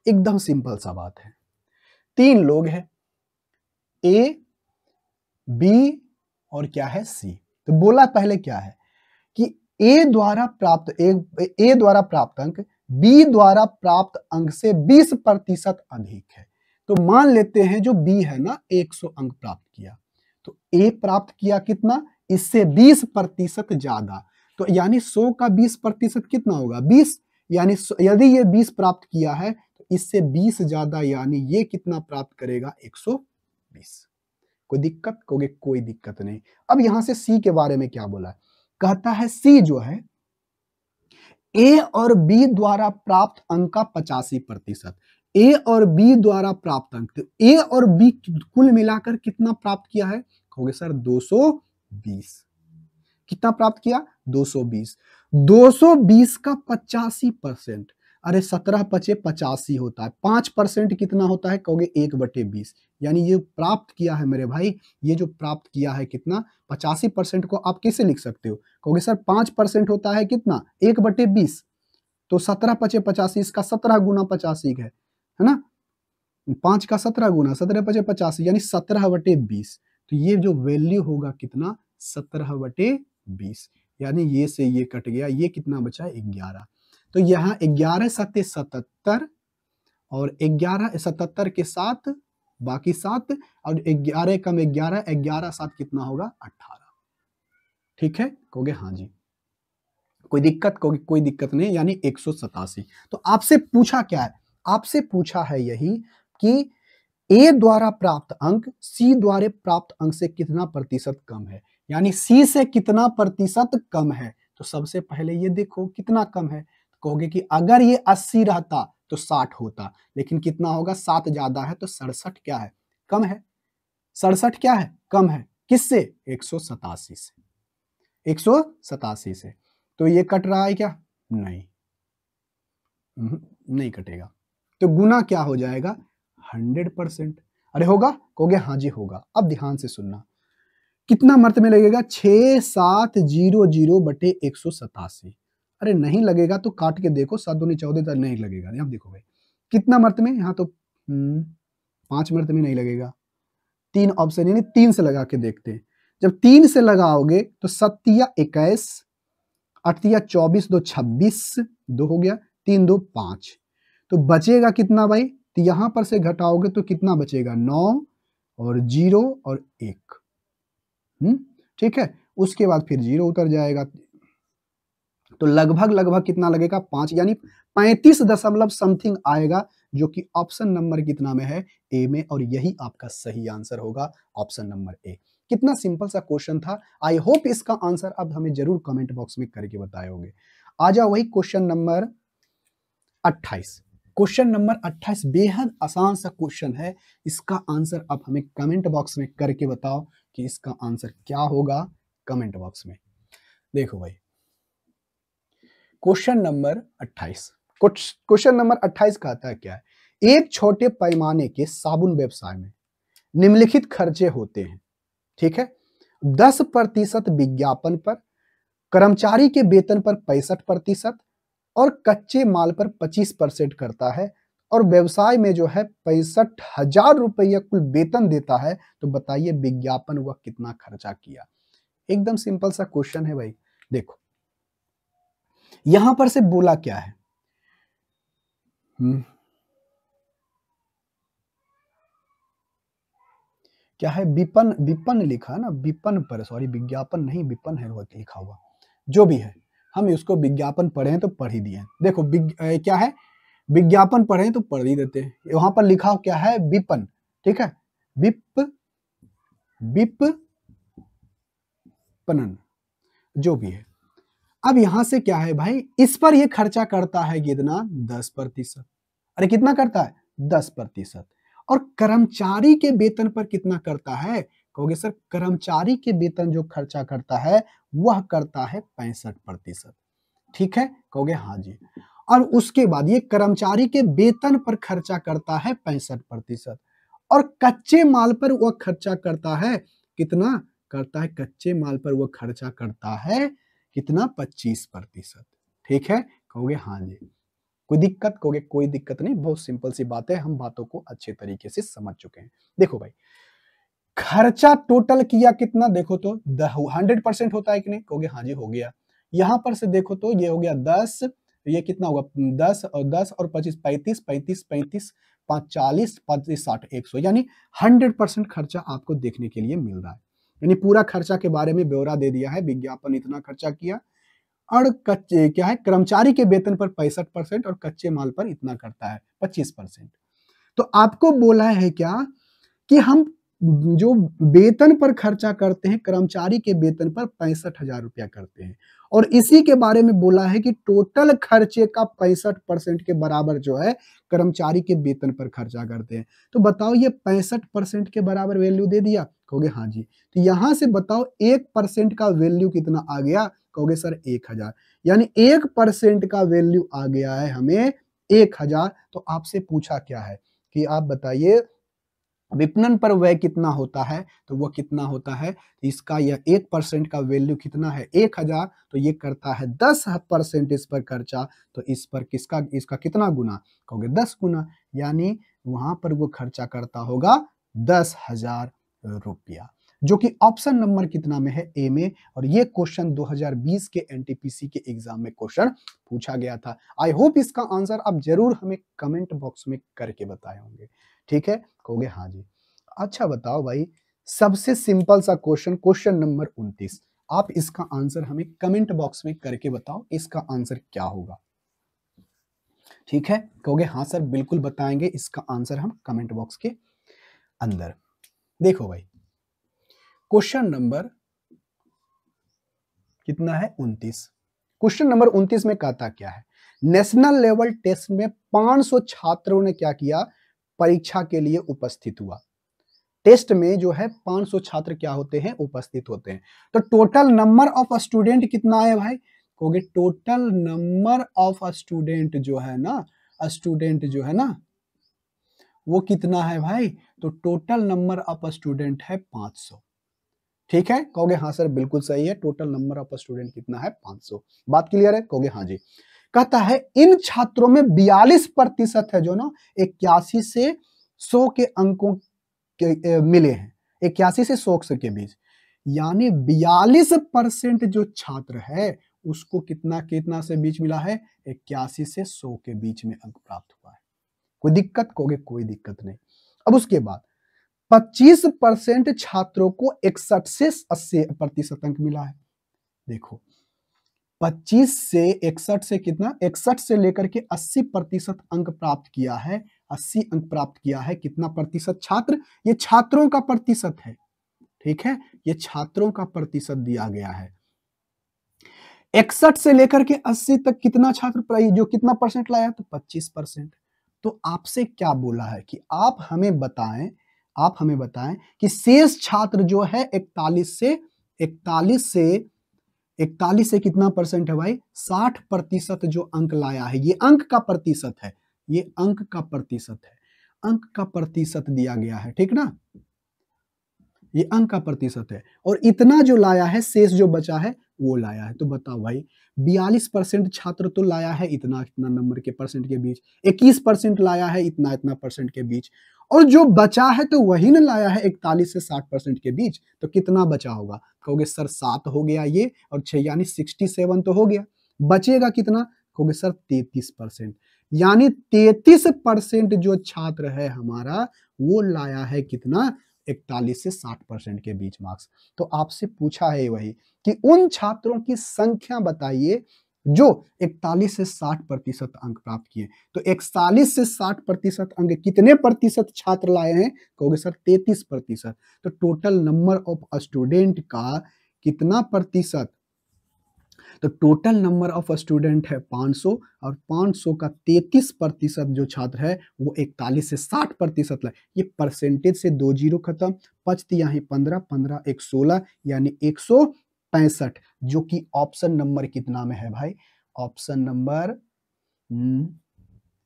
एकदम सिंपल सा बात है, 3 लोग हैं ए बी और क्या है सी। तो बोला पहले क्या है कि ए द्वारा प्राप्त अंक बी द्वारा प्राप्त अंक से 20% अधिक है। तो मान लेते हैं जो बी है ना 100 अंक प्राप्त किया, तो ए प्राप्त किया कितना, इससे 20% ज्यादा। तो यानी 100 का 20% कितना होगा 20, यानी यदि ये 20 प्राप्त किया है तो इससे 20 ज्यादा, यानी ये कितना प्राप्त करेगा 120। कोई दिक्कत, कहोगे कोई दिक्कत नहीं। अब यहां से सी के बारे में क्या बोला है, कहता है सी जो है ए और बी द्वारा प्राप्त अंक का 85%, ए और बी द्वारा प्राप्त अंक, तो ए और बी कुल मिलाकर कितना प्राप्त किया है, कहोगे सर 220। कितना प्राप्त किया 220। 220 का 85%, अरे 17×5 = 85 होता है। 5% कितना होता है, कहोगे 1/20। यानी ये प्राप्त किया है मेरे भाई, ये जो प्राप्त किया है कितना 85% को आप कैसे लिख सकते हो, कहोगे सर 5% होता है कितना 1/20। तो 17×5 इसका 17 गुना 85 है ना, 5 का 17 गुना 17×5 यानी 17/20। तो ये जो वैल्यू होगा कितना 17/20, यानी ये से ये कट गया, ये कितना बचा 11। तो यहाँ 11 7 77 और 11 77 के साथ बाकी 7 और 11 कम 11 11 7 कितना होगा 18। ठीक है, कहोगे हाँ जी कोई दिक्कत, कहोगे कोई दिक्कत नहीं, यानी 187। तो आपसे पूछा क्या है, आपसे पूछा है यही कि ए द्वारा प्राप्त अंक सी द्वारा प्राप्त अंक से कितना प्रतिशत कम है, यानी सी से कितना प्रतिशत कम है। तो सबसे पहले ये देखो कितना कम है, कहोगे कि अगर ये 80 रहता तो 60 होता, लेकिन कितना होगा 7 ज्यादा है, तो 67 क्या है कम है, 67 क्या है कम है, किससे 187 से, 187 से। तो ये कट रहा है क्या, नहीं नहीं कटेगा। तो गुना क्या हो जाएगा 100%। अरे होगा, कहोगे हाँ जी होगा। अब ध्यान से सुनना कितना मर्त में लगेगा 6700/187। अरे नहीं लगेगा तो काट के देखो, 7 दूनी 14 तक नहीं लगेगा। यहाँ देखो भाई कितना मर्त में, यहाँ तो 5 मर्त में नहीं लगेगा, 3 ऑप्शन यानी 3 से लगा के देखते हैं। जब 3 से लगाओगे तो 7 21 8 24 2 26 2 हो गया, 3 2 5। तो बचेगा कितना भाई, तो यहां पर से घटाओगे तो कितना बचेगा 9 और 0 और 1। ठीक है, उसके बाद फिर 0 उतर जाएगा, तो लगभग कितना लगेगा 5, यानी 35 दशमलव समथिंग आएगा, जो कि ऑप्शन नंबर कितना में है ए में। और यही आपका सही आंसर होगा ऑप्शन नंबर ए। कितना सिंपल सा क्वेश्चन था। आई होप इसका आंसर अब हमें जरूर कमेंट बॉक्स में करके बताए होंगे। आ जाओ वही क्वेश्चन नंबर 28। क्वेश्चन नंबर 28 बेहद आसान सा क्वेश्चन है, इसका आंसर आप हमें कमेंट बॉक्स में करके बताओ कि इसका आंसर क्या होगा कमेंट बॉक्स में। देखो भाई, क्वेश्चन नंबर 28, क्वेश्चन नंबर 28 कहता है क्या है, एक छोटे पैमाने के साबुन व्यवसाय में निम्नलिखित खर्चे होते हैं, ठीक है, 10% विज्ञापन पर, कर्मचारी के वेतन पर 65% और कच्चे माल पर 25% करता है, और व्यवसाय में जो है 65,000 रुपया कुल वेतन देता है, तो बताइए विज्ञापन वह कितना खर्चा किया। एकदम सिंपल सा क्वेश्चन है भाई। देखो यहां पर से बोला क्या है, क्या है, विपन, विपन लिखा है ना, विपन पर, सॉरी विज्ञापन नहीं, विपन है वो लिखा हुआ, जो भी है, हम इसको विज्ञापन पढ़े हैं तो पढ़ ही दिए। देखो क्या है, विज्ञापन पढ़े तो पढ़ ही देते हैं। वहां पर लिखा क्या है, विपन, ठीक है, विपणन, जो भी है। अब यहां से क्या है भाई, इस पर ये खर्चा करता है कितना, 10%। अरे कितना करता है, 10%। और कर्मचारी के वेतन पर कितना करता है, कहोगे सर कर्मचारी के वेतन जो खर्चा करता है वह करता है 65%, ठीक है, कहोगे हाँ जी। और उसके बाद ये कर्मचारी के वेतन पर खर्चा करता है 65%, और कच्चे माल पर वह खर्चा करता है कितना, करता है कच्चे माल पर वह खर्चा करता है कितना, 25%, ठीक है, कहोगे हाँ जी। कोई दिक्कत, कहोगे कोई दिक्कत नहीं, बहुत सिंपल सी बात है, हम बातों को अच्छे तरीके से समझ चुके हैं। देखो भाई, खर्चा टोटल किया कितना, देखो तो 100% होता है कि नहीं, कहोगे हाँ जी हो गया। यहां पर से देखो तो ये हो गया 10, ये कितना होगा, 10 और 25, 35, 35, 35, 5, 40, 35, 60, 100, यानी 100% खर्चा आपको देखने के लिए मिल रहा है। यानी पूरा खर्चा के बारे में ब्यौरा दे दिया है, विज्ञापन इतना खर्चा किया, और कच्चे क्या है, कर्मचारी के वेतन पर 65% और कच्चे माल पर इतना करता है 25%। तो आपको बोला है क्या कि हम जो वेतन पर खर्चा करते हैं, कर्मचारी के वेतन पर 65,000 रुपया करते हैं, और इसी के बारे में बोला है कि टोटल खर्चे का 65% के बराबर जो है कर्मचारी के वेतन पर खर्चा करते हैं। तो बताओ ये 65% के बराबर वैल्यू दे दिया, कहोगे हाँ जी। तो यहां से बताओ 1% का वैल्यू कितना आ गया, कहोगे सर 1,000, यानी 1% का वैल्यू आ गया है हमें 1,000। तो आपसे पूछा क्या है कि आप बताइए विपणन पर व्यय कितना होता है, तो वो कितना होता है, इसका यह 1% का वैल्यू कितना है, 1,000, तो ये करता है 10% इस पर खर्चा, तो इस पर किसका, इसका कितना गुना, कहोगे 10 गुना, यानी वहां पर वो खर्चा करता होगा 10,000 रुपया, जो कि ऑप्शन नंबर कितना में है, ए में। और ये क्वेश्चन 2020 के एनटीपीसी के एग्जाम में क्वेश्चन पूछा गया था। आई होप इसका आंसर आप जरूर हमें कमेंट बॉक्स में करके बताए होंगे, ठीक है, कहोगे हाँ जी। अच्छा बताओ भाई, सबसे सिंपल सा क्वेश्चन, क्वेश्चन नंबर 29, आप इसका आंसर हमें कमेंट बॉक्स में करके बताओ, इसका आंसर क्या होगा, ठीक है, कहोगे हाँ सर बिल्कुल बताएंगे, इसका आंसर हम कमेंट बॉक्स के अंदर। देखो भाई, क्वेश्चन नंबर कितना है, 29, क्वेश्चन नंबर 29 में कहता क्या है, नेशनल लेवल टेस्ट में 500 छात्रों ने क्या किया, परीक्षा के लिए उपस्थित हुआ। टेस्ट में जो है 500 छात्र क्या होते हैं, उपस्थित होते हैं। तो टोटल नंबर ऑफ स्टूडेंट कितना है भाई, कहोगे टोटल नंबर ऑफ स्टूडेंट जो है ना, स्टूडेंट जो है ना वो कितना है भाई, तो टोटल नंबर ऑफ स्टूडेंट है 500, ठीक है, कहोगे हाँ सर बिल्कुल सही है, टोटल नंबर ऑफ स्टूडेंट कितना है, 500। बात क्लियर है, कहोगे हाँ जी। कहता है इन छात्रों में 42% है जो ना 81 से 100 के अंकों के मिले हैं, 81 से 100 के बीच, यानी 42% जो छात्र है उसको कितना कितना से बीच मिला है, 81 से 100 के बीच में अंक प्राप्त हुआ है। कोई दिक्कत, कहोगे कोई दिक्कत नहीं। अब उसके बाद 25% छात्रों को 61 से 80% अंक मिला है। देखो 25 से 61 से कितना, 61 से लेकर के 80% अंक प्राप्त किया है, 80 अंक प्राप्त किया है, कितना प्रतिशत छात्र, ये छात्रों का प्रतिशत है, ठीक है, ये छात्रों का प्रतिशत दिया गया है। 61 से लेकर के 80 तक कितना छात्र जो कितना परसेंट लाया, तो 25%। तो आपसे क्या बोला है कि आप हमें बताएं कि शेष छात्र जो है 41 से 41 से कितना परसेंट है भाई? 60% जो अंक लाया है, ये अंक का प्रतिशत है, ये अंक का प्रतिशत है, अंक का प्रतिशत दिया गया है, ठीक ना, ये अंक का प्रतिशत है। और इतना जो लाया है, शेष जो बचा है वो लाया है। तो बताओ भाई, 42% छात्र तो लाया है इतना इतना नंबर के परसेंट के बीच, 21% लाया है इतना इतना परसेंट के बीच, और जो बचा है तो वही ना लाया है 41 से 60% के बीच। तो कितना बचा होगा? कहोगे सर 7 हो गया ये, और 6 यानी 67 तो हो गया। बचेगा कितना? कहोगे सर 33%, यानी 33% जो छात्र है हमारा, वो लाया है कितना? 41 से 60% के बीच मार्क्स। तो आपसे पूछा है वही कि उन छात्रों की संख्या बताइए जो 41 से 60% अंक प्राप्त किए। तो 41 से 60% अंक कितने प्रतिशत छात्र लाए हैं? कहोगे सर 33%। तो टोटल नंबर ऑफ स्टूडेंट का कितना प्रतिशत? तो टोटल नंबर ऑफ स्टूडेंट है 500, और 500 का 33% जो छात्र है वो 41 से 60% लाए। ये परसेंटेज से 2 जीरो खत्म, बचती यहाँ 15, 15 एक 16, यानी 165, जो कि ऑप्शन नंबर कितना में है भाई? ऑप्शन नंबर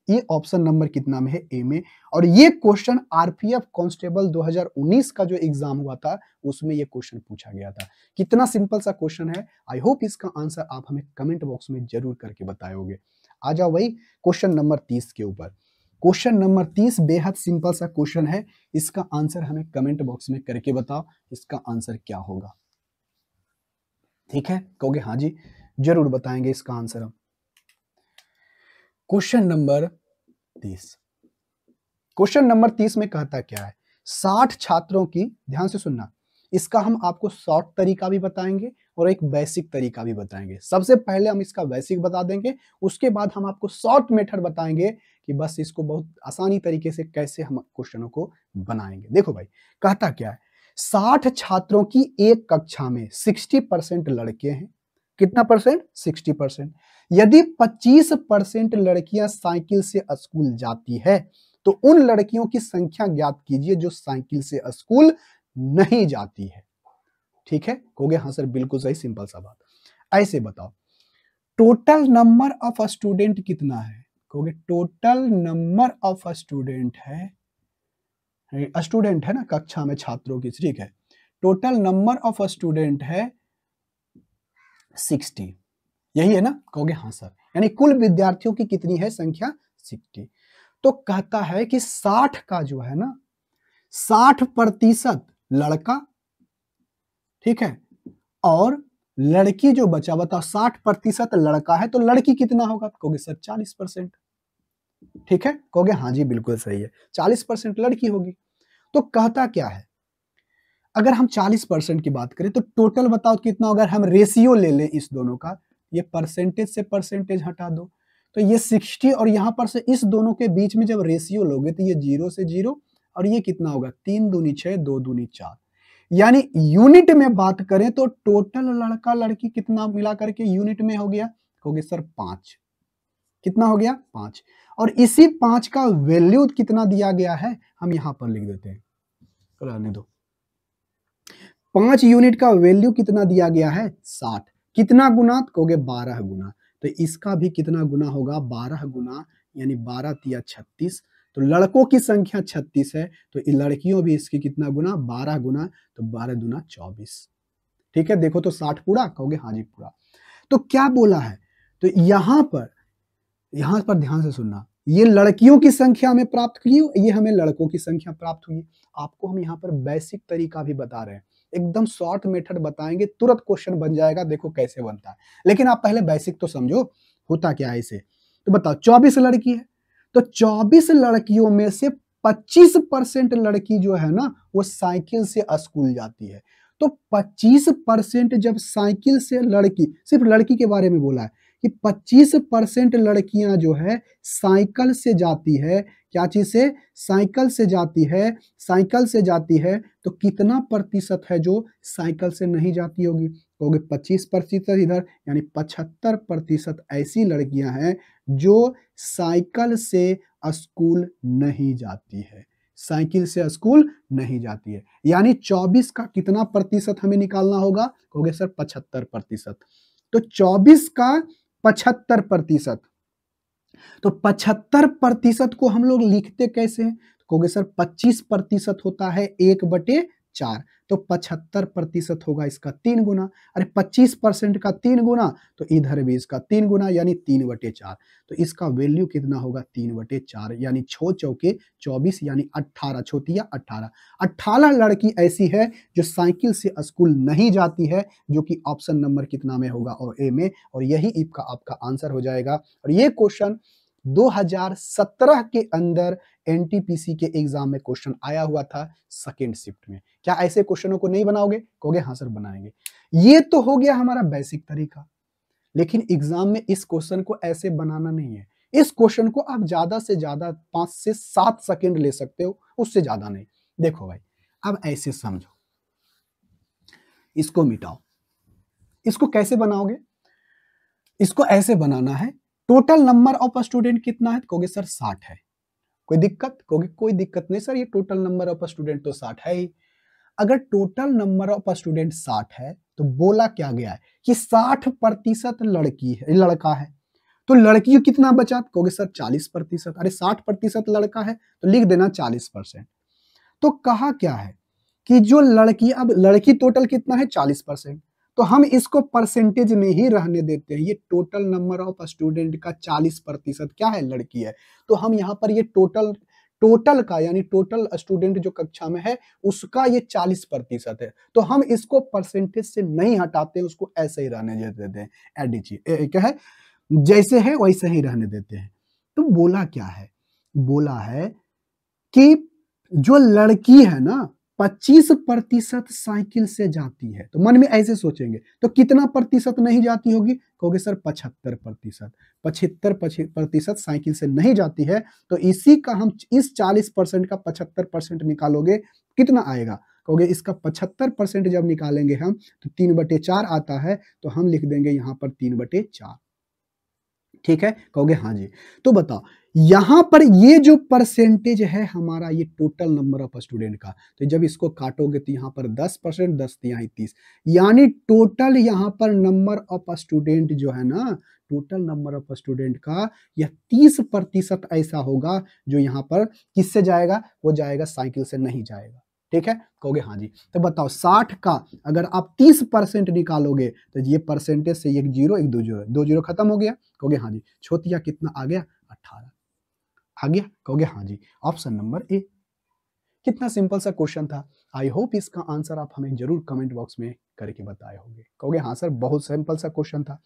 ये ऑप्शन नंबर कितना में है? ए में। और ये क्वेश्चन आरपीएफ कांस्टेबल 2019 का जो एग्जाम हुआ था उसमें ये क्वेश्चन पूछा गया था। कितना सिंपल सा क्वेश्चन है। आई होप इसका आंसर आप हमें कमेंट बॉक्स में जरूर करके बताओगे। आ जाओ भाई क्वेश्चन नंबर 30 के ऊपर। क्वेश्चन नंबर 30 बेहद सिंपल सा क्वेश्चन है, इसका आंसर हमें कमेंट बॉक्स में करके बताओ इसका आंसर क्या होगा। ठीक है, कहोगे हाँ जी जरूर बताएंगे इसका आंसर हम। क्वेश्चन नंबर 30, क्वेश्चन नंबर 30 में कहता क्या है? 60 छात्रों की, ध्यान से सुनना, इसका हम आपको शॉर्ट तरीका भी बताएंगे और एक बेसिक तरीका भी बताएंगे। सबसे पहले हम इसका बेसिक बता देंगे, उसके बाद हम आपको शॉर्ट मेथड बताएंगे कि बस इसको बहुत आसानी तरीके से कैसे हम क्वेश्चनों को बनाएंगे। देखो भाई कहता क्या है, 60 छात्रों की एक कक्षा में 60% लड़के हैं। कितना परसेंट? 60%। यदि 25% लड़कियां साइकिल से स्कूल जाती है तो उन लड़कियों की संख्या ज्ञात कीजिए जो साइकिल से स्कूल नहीं जाती है। ठीक है, कहोगे हाँ सर बिल्कुल सही, सिंपल सा बात। ऐसे बताओ टोटल नंबर ऑफ स्टूडेंट कितना है? कहोगे टोटल नंबर ऑफ स्टूडेंट है, स्टूडेंट है ना कक्षा में छात्रों की, ठीक है, टोटल नंबर ऑफ स्टूडेंट है 60, यही है ना? कहोगे हाँ सर, यानी कुल विद्यार्थियों की कितनी है संख्या? 60। तो कहता है कि 60 का जो है ना 60% लड़का, ठीक है, और लड़की जो बचा, बताओ 60% लड़का है तो लड़की कितना होगा? कहोगे सर 40%। ठीक है, कहोगे हाँ जी बिल्कुल सही है, 40% लड़की होगी। तो कहता क्या है, अगर हम 40% की बात करें तो टोटल बताओ कितना? अगर हम रेशियो ले लें इस दोनों का, ये परसेंटेज से परसेंटेज हटा दो तो ये 60, और यहां पर से इस दोनों के बीच में जब रेशियो लोगे तो ये 0 से 0, और ये कितना होगा? 3 दूनी 6, 2 दूनी 4, यानी यूनिट में बात करें तो टोटल लड़का लड़की कितना मिला करके यूनिट में हो गया? कहोगे सर 5। कितना हो गया? 5। और इसी 5 का वैल्यू कितना दिया गया है हम यहां पर लिख देते हैं, रहने दो। 5 यूनिट का वैल्यू कितना दिया गया है? 60। कितना गुना? कहोगे 12 गुना। तो इसका भी कितना गुना होगा? 12 गुना, यानी 12 तिया 36। तो लड़कों की संख्या 36 है तो लड़कियों भी इसकी कितना गुना? 12 गुना, तो 12 दूना 24। ठीक है, देखो तो 60 पूरा? कहोगे हाँ जी पूरा। तो क्या बोला है? तो यहां पर ध्यान से सुनना, ये लड़कियों की संख्या हमें प्राप्त हुई, ये हमें लड़कों की संख्या प्राप्त हुई। आपको हम यहाँ पर बेसिक तरीका भी बता रहे हैं, एकदम शॉर्ट मेथड बताएंगे, तुरंत क्वेश्चन बन जाएगा, देखो कैसे बनता है। लेकिन आप पहले बेसिक तो समझो होता क्या है इसे। तो बताओ 24 लड़की है, तो 24 लड़कियों में से 25% लड़की जो है ना वो साइकिल से स्कूल जाती है। तो 25% जब साइकिल से लड़की, सिर्फ लड़की के बारे में बोला है कि 25% लड़कियां जो है साइकिल से जाती है, क्या चीज से? साइकिल से जाती है, साइकिल से जाती है, तो कितना प्रतिशत है जो साइकिल से नहीं जाती होगी? कहोगे 25% इधर, यानी 75% ऐसी लड़कियां हैं जो साइकिल से स्कूल नहीं जाती है। साइकिल से स्कूल नहीं जाती है। यानी 24 का कितना प्रतिशत हमें निकालना होगा? कहोगे सर 75%। तो 24 का 75%, तो 75% को हम लोग लिखते कैसे हैं? कहोगे सर 25% होता है 1/4, तो 75% होगा इसका 3 गुना। अरे 25% का 3 गुना, तो इधर भी इसका 3 गुना यानी 3/4। तो इसका वैल्यू कितना होगा? 3/4 यानी 6 चौके 24 यानी 18, छोटिया 18। 18 लड़की ऐसी है जो साइकिल से स्कूल नहीं जाती है, जो कि ऑप्शन नंबर कितना में होगा? और ए में, और यही इसका आपका आंसर हो जाएगा। और ये क्वेश्चन 2017 के अंदर एनटीपीसी के एग्जाम में क्वेश्चन आया हुआ था सेकेंड शिफ्ट में। क्या ऐसे क्वेश्चनों को नहीं बनाओगे? कहोगे हाँ सर बनाएंगे। ये तो हो गया हमारा बेसिक तरीका, लेकिन एग्जाम में इस क्वेश्चन को ऐसे बनाना नहीं है। इस क्वेश्चन को आप ज्यादा से ज्यादा 5 से 7 सेकंड ले सकते हो, उससे ज्यादा नहीं। देखो भाई, अब ऐसे समझो, इसको मिटाओ। इसको कैसे बनाओगे? इसको ऐसे बनाना है, टोटल नंबर ऑफ स्टूडेंट कितना है? कहोगे सर 60 है। कोई दिक्कत? कहोगे कोई दिक्कत नहीं सर, ये टोटल नंबर ऑफ स्टूडेंट तो 60 है ही। अगर टोटल नंबर ऑफ स्टूडेंट 60 है, तो बोला क्या गया है कि 60% लड़का है। तो लड़की कितना बचा? कहोगे सर 40%। अरे 60% लड़का है तो लिख देना 40%। तो कहा क्या है कि जो लड़की, अब लड़की टोटल कितना है? 40%। तो हम इसको परसेंटेज में ही रहने देते हैं। ये टोटल नंबर ऑफ स्टूडेंट का 40% क्या है? लड़की है। तो हम यहाँ पर ये टोटल का यानी टोटल स्टूडेंट जो कक्षा में है उसका ये 40% है। तो हम इसको परसेंटेज से नहीं हटाते, उसको ऐसे ही रहने देते हैं। एडिची क्या है, जैसे है वैसे ही रहने देते हैं। तो बोला क्या है? बोला है कि जो लड़की है ना 25% साइकिल से जाती है। तो मन में ऐसे सोचेंगे, तो कितना प्रतिशत नहीं जाती होगी? कहोगे सर 75%। 75% साइकिल से नहीं जाती है, तो इसी का हम इस 40% का 75% निकालोगे, कितना आएगा? कहोगे इसका 75% जब निकालेंगे हम तो 3/4 आता है, तो हम लिख देंगे यहाँ पर 3/4। ठीक है? कहोगे हाँ जी। तो बताओ, यहां पर ये जो परसेंटेज है हमारा, ये टोटल नंबर ऑफ स्टूडेंट का, तो जब इसको काटोगे तो यहां पर 10%, 10 यहाँ 30, यानी टोटल यहां पर नंबर ऑफ स्टूडेंट जो है ना, टोटल नंबर ऑफ स्टूडेंट का यह 30% ऐसा होगा जो यहां पर किससे जाएगा? वो जाएगा साइकिल से नहीं जाएगा। ठीक है? कहोगे हाँ जी। तो बताओ 60 का अगर आप 30% निकालोगे तो ये परसेंटेज से एक जीरो, एक 2 जीरो, 2 जीरो खत्म हो गया। कहोगे हाँ जी। छोटिया कितना आ गया? 18 आ गया। कहोगे हाँ जी, ऑप्शन नंबर ए। कितना सिंपल सा क्वेश्चन था। आई होप इसका आंसर आप हमें जरूर कमेंट बॉक्स में करके बताए होंगे। कहोगे हाँ सर बहुत सिंपल सा क्वेश्चन था।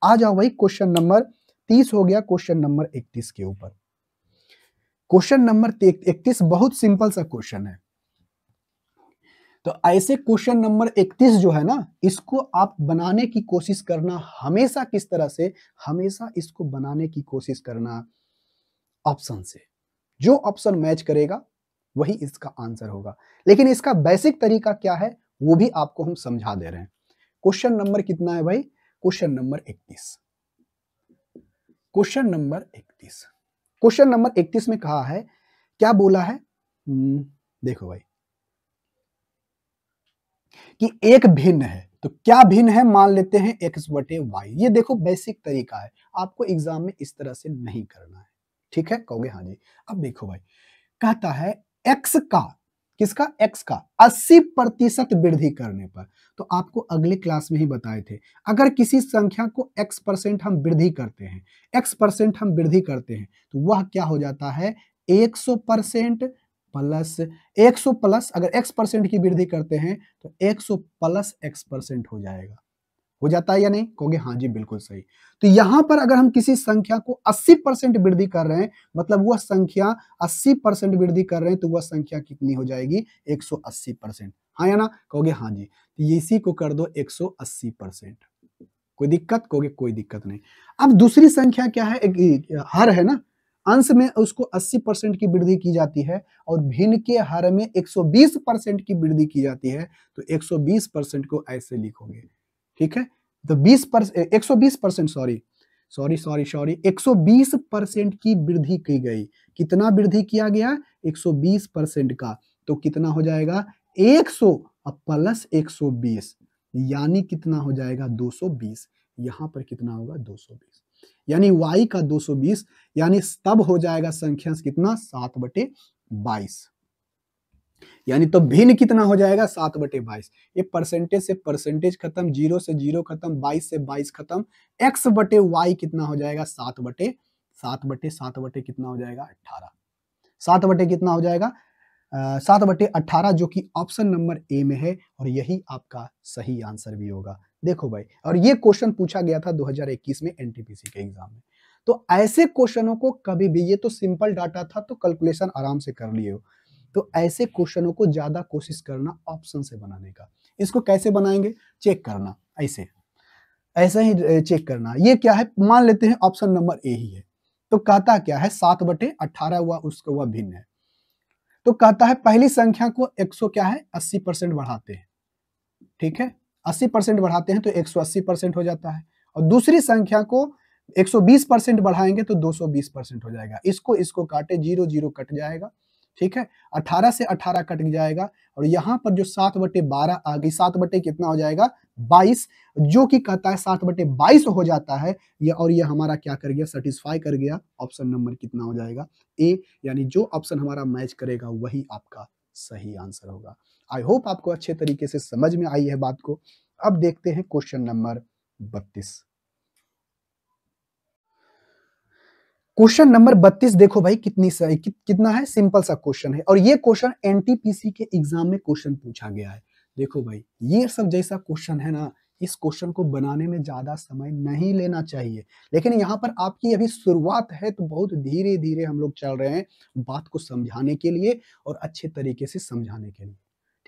आ जाओ भाई, क्वेश्चन नंबर 30 हो गया, क्वेश्चन नंबर 31 के ऊपर। क्वेश्चन नंबर 31 बहुत सिंपल सा क्वेश्चन है। तो ऐसे क्वेश्चन नंबर 31 जो है ना, इसको आप बनाने की कोशिश करना हमेशा। किस तरह से? हमेशा इसको बनाने की कोशिश करना ऑप्शन से। जो ऑप्शन मैच करेगा वही इसका आंसर होगा। लेकिन इसका बेसिक तरीका क्या है वो भी आपको हम समझा दे रहे हैं। क्वेश्चन नंबर कितना है भाई? Question number 31। Question number 31, question number 31 में कहा है, क्या बोला है? देखो भाई कि एक भिन्न है, तो क्या भिन्न है? मान लेते हैं x/y। ये देखो बेसिक तरीका है, आपको एग्जाम में इस तरह से नहीं करना है। ठीक है? कहोगे हाँ जी। अब देखो भाई, कहता है x का, किसका? x का 80% वृद्धि करने पर। तो आपको अगले क्लास में ही बताए थे, अगर किसी संख्या को x% हम वृद्धि करते हैं, x% हम वृद्धि करते हैं, तो वह क्या हो जाता है? 100% प्लस 100 प्लस, अगर x% की वृद्धि करते हैं तो 100 प्लस x% हो जाएगा। हो जाता है या नहीं? कहोगे हाँ जी बिल्कुल सही। तो यहां पर अगर हम किसी संख्या को 80% वृद्धि कर रहे हैं, मतलब वह संख्या 80% वृद्धि कर रहे हैं, तो वह संख्या कितनी हो जाएगी? 180%। हाँ या ना? कहोगे हाँ जी। तो इसी को कर दो 180%। कोई दिक्कत? कहोगे कोई दिक्कत नहीं। अब दूसरी संख्या क्या है? एक हर है ना, अंश में उसको 80% की वृद्धि की जाती है और भिन्न के हर में 120% की वृद्धि की जाती है। तो 120% को ऐसे लिखोगे। ठीक है? तो 120% 120% की वृद्धि की गई, कितना वृद्धि किया गया 120% का, तो कितना हो जाएगा 100 प्लस 120 यानी कितना हो जाएगा 220। यहाँ पर कितना होगा 220 यानी y का 220 यानी तब हो जाएगा संख्या कितना 7/22 यानी तो भिन्न कितना हो जाएगा 7/22। ये परसेंटेज से परसेंटेज खत्म, 0 से 0 खत्म, 22 से 22 खत्म, x/y कितना हो जाएगा 7/7 कितना हो जाएगा 18। 7 कितना हो जाएगा 7/18 जो कि ऑप्शन नंबर ए में है और यही आपका सही आंसर भी होगा। देखो भाई, और ये क्वेश्चन पूछा गया था 2021 में एनटीपीसी के एग्जाम में। तो ऐसे क्वेश्चनों को कभी भी, ये तो सिंपल डाटा था तो कैलकुलेशन आराम से कर लिए हो, तो ऐसे क्वेश्चनों को ज्यादा कोशिश करना ऑप्शन से बनाने का। इसको कैसे बनाएंगे चेक करना, ऐसे ही चेक करना। ये क्या है, मान लेते हैं ऑप्शन नंबर ए ही है, तो कहता क्या है 7/18 हुआ, उसका हुआ भिन्न है, तो कहता है पहली संख्या को 100 क्या है 80% बढ़ाते हैं, ठीक है 80% बढ़ाते हैं तो 180% हो जाता है, और दूसरी संख्या को 120% बढ़ाएंगे तो 220% हो जाएगा। इसको काटे, 0 0 कट जाएगा, ठीक है 18 से 18 कट जाएगा, और यहाँ पर जो 7/12 आ गई, 7 कितना हो जाएगा 22, जो कि कहता है 7/22 हो जाता है ये, और ये हमारा क्या कर गया सेटिस्फाई कर गया। ऑप्शन नंबर कितना हो जाएगा ए, यानी जो ऑप्शन हमारा मैच करेगा वही आपका सही आंसर होगा। आई होप आपको अच्छे तरीके से समझ में आई है बात को। अब देखते हैं क्वेश्चन नंबर 32। क्वेश्चन नंबर 32 देखो भाई कितना है, सिंपल सा क्वेश्चन है, और ये क्वेश्चन एनटीपीसी के एग्जाम में क्वेश्चन पूछा गया है। देखो भाई, ये सब जैसा क्वेश्चन है ना, इस क्वेश्चन को बनाने में ज्यादा समय नहीं लेना चाहिए, लेकिन यहाँ पर आपकी अभी शुरुआत है तो बहुत धीरे धीरे हम लोग चल रहे हैं बात को समझाने के लिए और अच्छे तरीके से समझाने के लिए,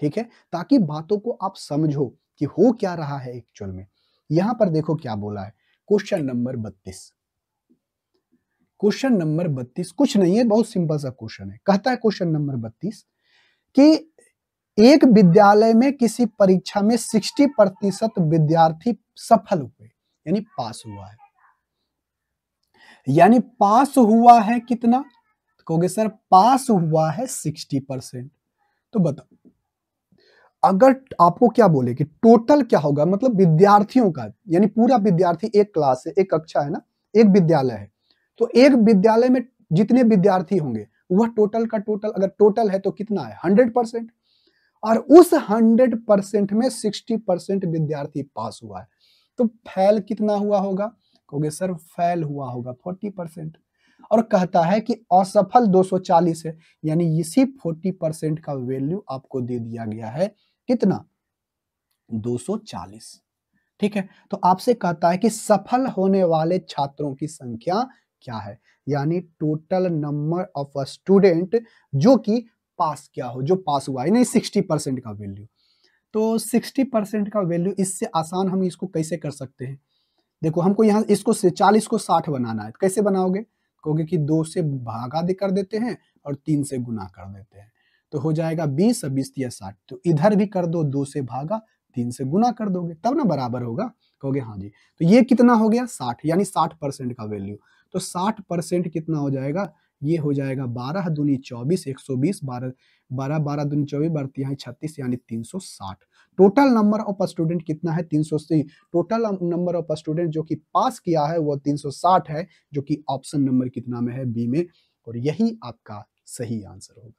ठीक है, ताकि बातों को आप समझो कि हो क्या रहा है एक्चुअल में। यहाँ पर देखो क्या बोला है क्वेश्चन नंबर 32। क्वेश्चन नंबर 32 कुछ नहीं है, बहुत सिंपल सा क्वेश्चन है। कहता है क्वेश्चन नंबर 32 कि एक विद्यालय में किसी परीक्षा में 60% विद्यार्थी सफल हुए, यानी पास हुआ है, यानी पास हुआ है कितना, तो कहोगे सर पास हुआ है 60%। तो बताओ अगर आपको क्या बोले कि टोटल क्या होगा, मतलब विद्यार्थियों का, यानी पूरा विद्यार्थी, एक क्लास है, एक कक्षा है ना, एक विद्यालय है, तो एक विद्यालय में जितने विद्यार्थी होंगे वह टोटल का टोटल, अगर टोटल है तो कितना है 100%, और उस 100% में 60% विद्यार्थी पास हुआ है, तो फेल कितना हुआ होगा, कहोगे सर फेल हुआ होगा 40%। और कहता है कि असफल 240 है, यानी इसी 40% का वैल्यू आपको दे दिया गया है कितना 240, ठीक है। तो आपसे कहता है कि सफल होने वाले छात्रों की संख्या क्या है, यानी total number of a student जो कि पास क्या हो, जो पास हुआ है, नहीं 60% का वैल्यू। तो 60% का वैल्यू, इससे आसान हम इसको कैसे कर सकते हैं, देखो हमको यहाँ इसको 40 को 60 बनाना है, तो कैसे बनाओगे, कहोगे कि 2 से भागा कर देते हैं और 3 से गुना कर देते हैं, तो हो जाएगा 20, 20 या 60, तो इधर भी कर दो, 2 से भागा 3 से गुना कर दोगे तब ना बराबर होगा, कहोगे हाँ जी। तो ये कितना हो गया 60, यानी 60% का वैल्यू, तो 60% कितना हो जाएगा, ये हो जाएगा 12 दूनी 24, 120, 12 12 दूनी 24, 12 36, यानी 360। टोटल नंबर ऑफ स्टूडेंट कितना है 380, टोटल नंबर ऑफ स्टूडेंट जो कि पास किया है वो 360 है, जो कि ऑप्शन नंबर कितना में है बी में, और यही आपका सही आंसर होगा।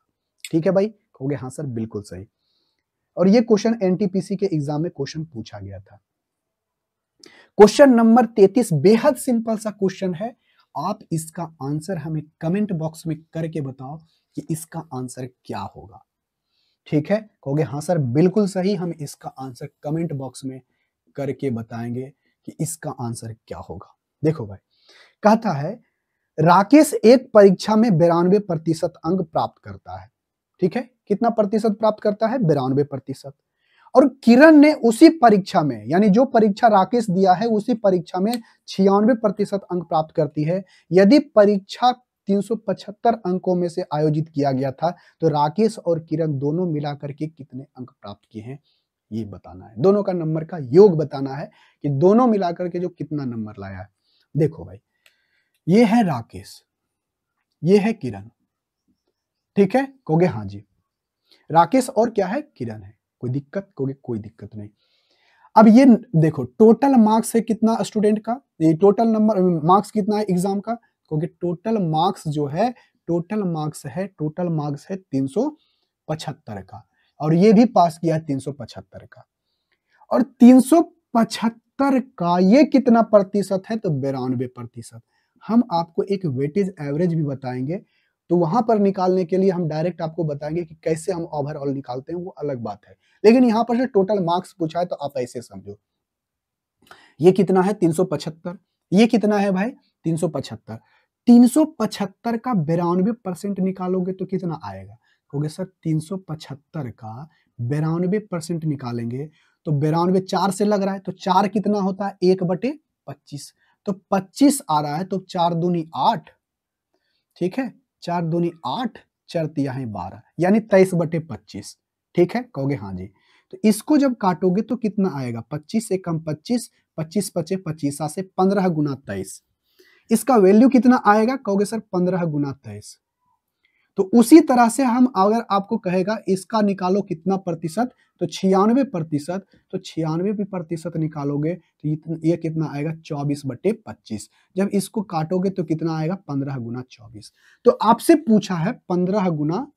ठीक है भाई, कहोगे हाँ सर बिल्कुल सही। और ये क्वेश्चन एनटीपीसी के एग्जाम में क्वेश्चन पूछा गया था। क्वेश्चन नंबर 33 बेहद सिंपल सा क्वेश्चन है, आप इसका आंसर हमें कमेंट बॉक्स में करके बताओ कि इसका आंसर क्या होगा, ठीक है। कहोगे हाँ सर बिल्कुल सही, हम इसका आंसर कमेंट बॉक्स में करके बताएंगे कि इसका आंसर क्या होगा। देखो भाई, कहता है राकेश एक परीक्षा में 92% अंक प्राप्त करता है, ठीक है, कितना प्रतिशत प्राप्त करता है 92%, और किरण ने उसी परीक्षा में, यानी जो परीक्षा राकेश दिया है उसी परीक्षा में 96% अंक प्राप्त करती है। यदि परीक्षा 375 अंकों में से आयोजित किया गया था तो राकेश और किरण दोनों मिलाकर के कितने अंक प्राप्त किए हैं, ये बताना है, दोनों का नंबर का योग बताना है कि दोनों मिलाकर के जो कितना नंबर लाया है। देखो भाई, ये है राकेश, ये है किरण, ठीक है, कहोगे हाँ जी। राकेश और क्या है, किरण है। कोई दिक्कत, कहोगे कोई दिक्कत नहीं। अब ये देखो टोटल मार्क्स है कितना स्टूडेंट का, ये टोटल नंबर मार्क्स कितना है एग्जाम का, क्योंकि टोटल मार्क्स जो है, टोटल मार्क्स है 375 का, और ये भी पास किया है 375 का, और 375 का ये कितना प्रतिशत है, तो 92%। हम आपको एक वेटेज एवरेज भी बताएंगे, तो वहां पर निकालने के लिए हम डायरेक्ट आपको बताएंगे कि कैसे हम ओवरऑल निकालते हैं, वो अलग बात है। लेकिन यहाँ पर जो टोटल मार्क्स पूछा है तो आप ऐसे समझो, ये कितना है 375, ये कितना है भाई 375, 375 का 92% निकालोगे तो कितना आएगा, कहोगे सर 375 का 92% निकालेंगे तो 92 4 से लग रहा है, तो 4 कितना होता है 1/25, तो 25 आ रहा है, तो 4 दूनी 8, ठीक है, 4 दूनी 8, 4 तिया 12, यानी 23/25, ठीक है, कहोगे हाँ जी। तो इसको जब काटोगे तो कितना आएगा, 25 से कम 25, 25 पचे 25 से 15 गुना 23, इसका वैल्यू कितना आएगा, कहोगे सर 15 गुना 23। तो उसी तरह से हम अगर आपको कहेगा इसका निकालो कितना प्रतिशत, तो 96%, तो 96% निकालोगे तो ये कितना आएगा 24/25, जब इसको काटोगे तो कितना आएगा 15 गुना 24। तो आपसे पूछा है 15 गुना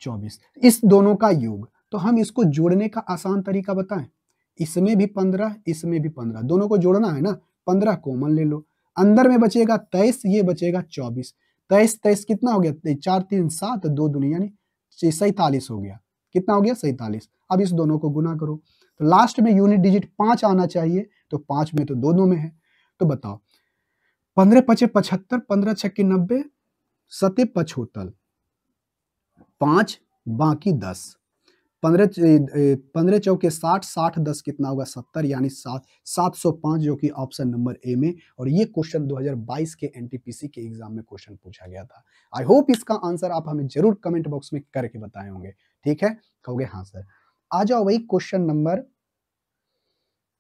24, इस दोनों का योग, तो हम इसको जोड़ने का आसान तरीका बताएं, इसमें भी 15, इसमें भी 15, दोनों को जोड़ना है ना, 15 कॉमन ले लो, अंदर में बचेगा 23, ये बचेगा 24, 23 23 कितना हो गया, 4 3 7, 2 दूनी यानी 47 हो गया, कितना हो गया 47। अब इस दोनों को गुना करो, तो लास्ट में यूनिट डिजिट 5 आना चाहिए, तो 5 में तो दोनों में है, तो बताओ 15 पचे 75, 15 छक्के 90, 7 75, 5 बाकी 10, 15 चौके 60, 60 10 कितना होगा 70, यानी 705, जो कि ऑप्शन नंबर ए में, और ये क्वेश्चन 2022 के एनटीपीसी के एग्जाम में क्वेश्चन पूछा गया था। आई होप इसका आंसर आप हमें जरूर कमेंट बॉक्स में करके बताए होंगे, ठीक है, कहोगे हाँ सर। आ जाओ वही क्वेश्चन नंबर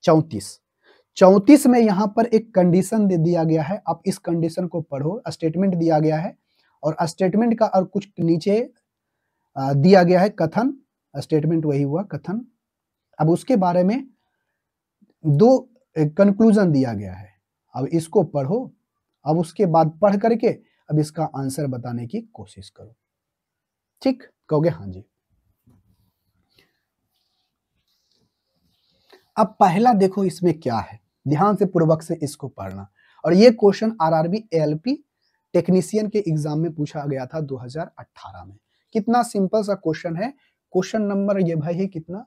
34, 34 में यहाँ पर एक कंडीशन दे दिया गया है, आप इस कंडीशन को पढ़ो, स्टेटमेंट दिया गया है, और स्टेटमेंट का और कुछ नीचे दिया गया है कथन, स्टेटमेंट वही हुआ कथन, अब उसके बारे में 2 कंक्लूजन दिया गया है, अब इसको पढ़ो, अब उसके बाद पढ़ करके अब इसका आंसर बताने की कोशिश करो, ठीक, कहोगे हाँ जी। अब पहला देखो इसमें क्या है, ध्यान से पूर्वक से इसको पढ़ना, और ये क्वेश्चन आरआरबी एएलपी टेक्नीशियन के एग्जाम में पूछा गया था 2018 में। कितना सिंपल सा क्वेश्चन है, क्वेश्चन नंबर ये भाई है कितना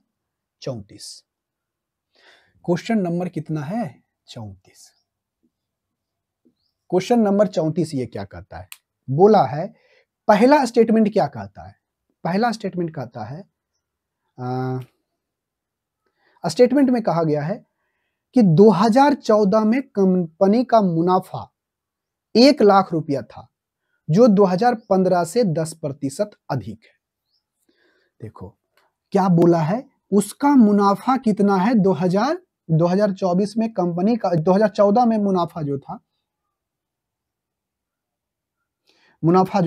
34, क्वेश्चन नंबर कितना है 34, क्वेश्चन नंबर 34 ये क्या कहता है, बोला है पहला स्टेटमेंट क्या कहता है, पहला स्टेटमेंट कहता है स्टेटमेंट में कहा गया है कि 2014 में कंपनी का मुनाफा 1 लाख रुपया था, जो 2015 से 10% अधिक है। देखो क्या बोला है, उसका मुनाफा कितना है 2024 में कंपनी का, 2014 में मुनाफा जो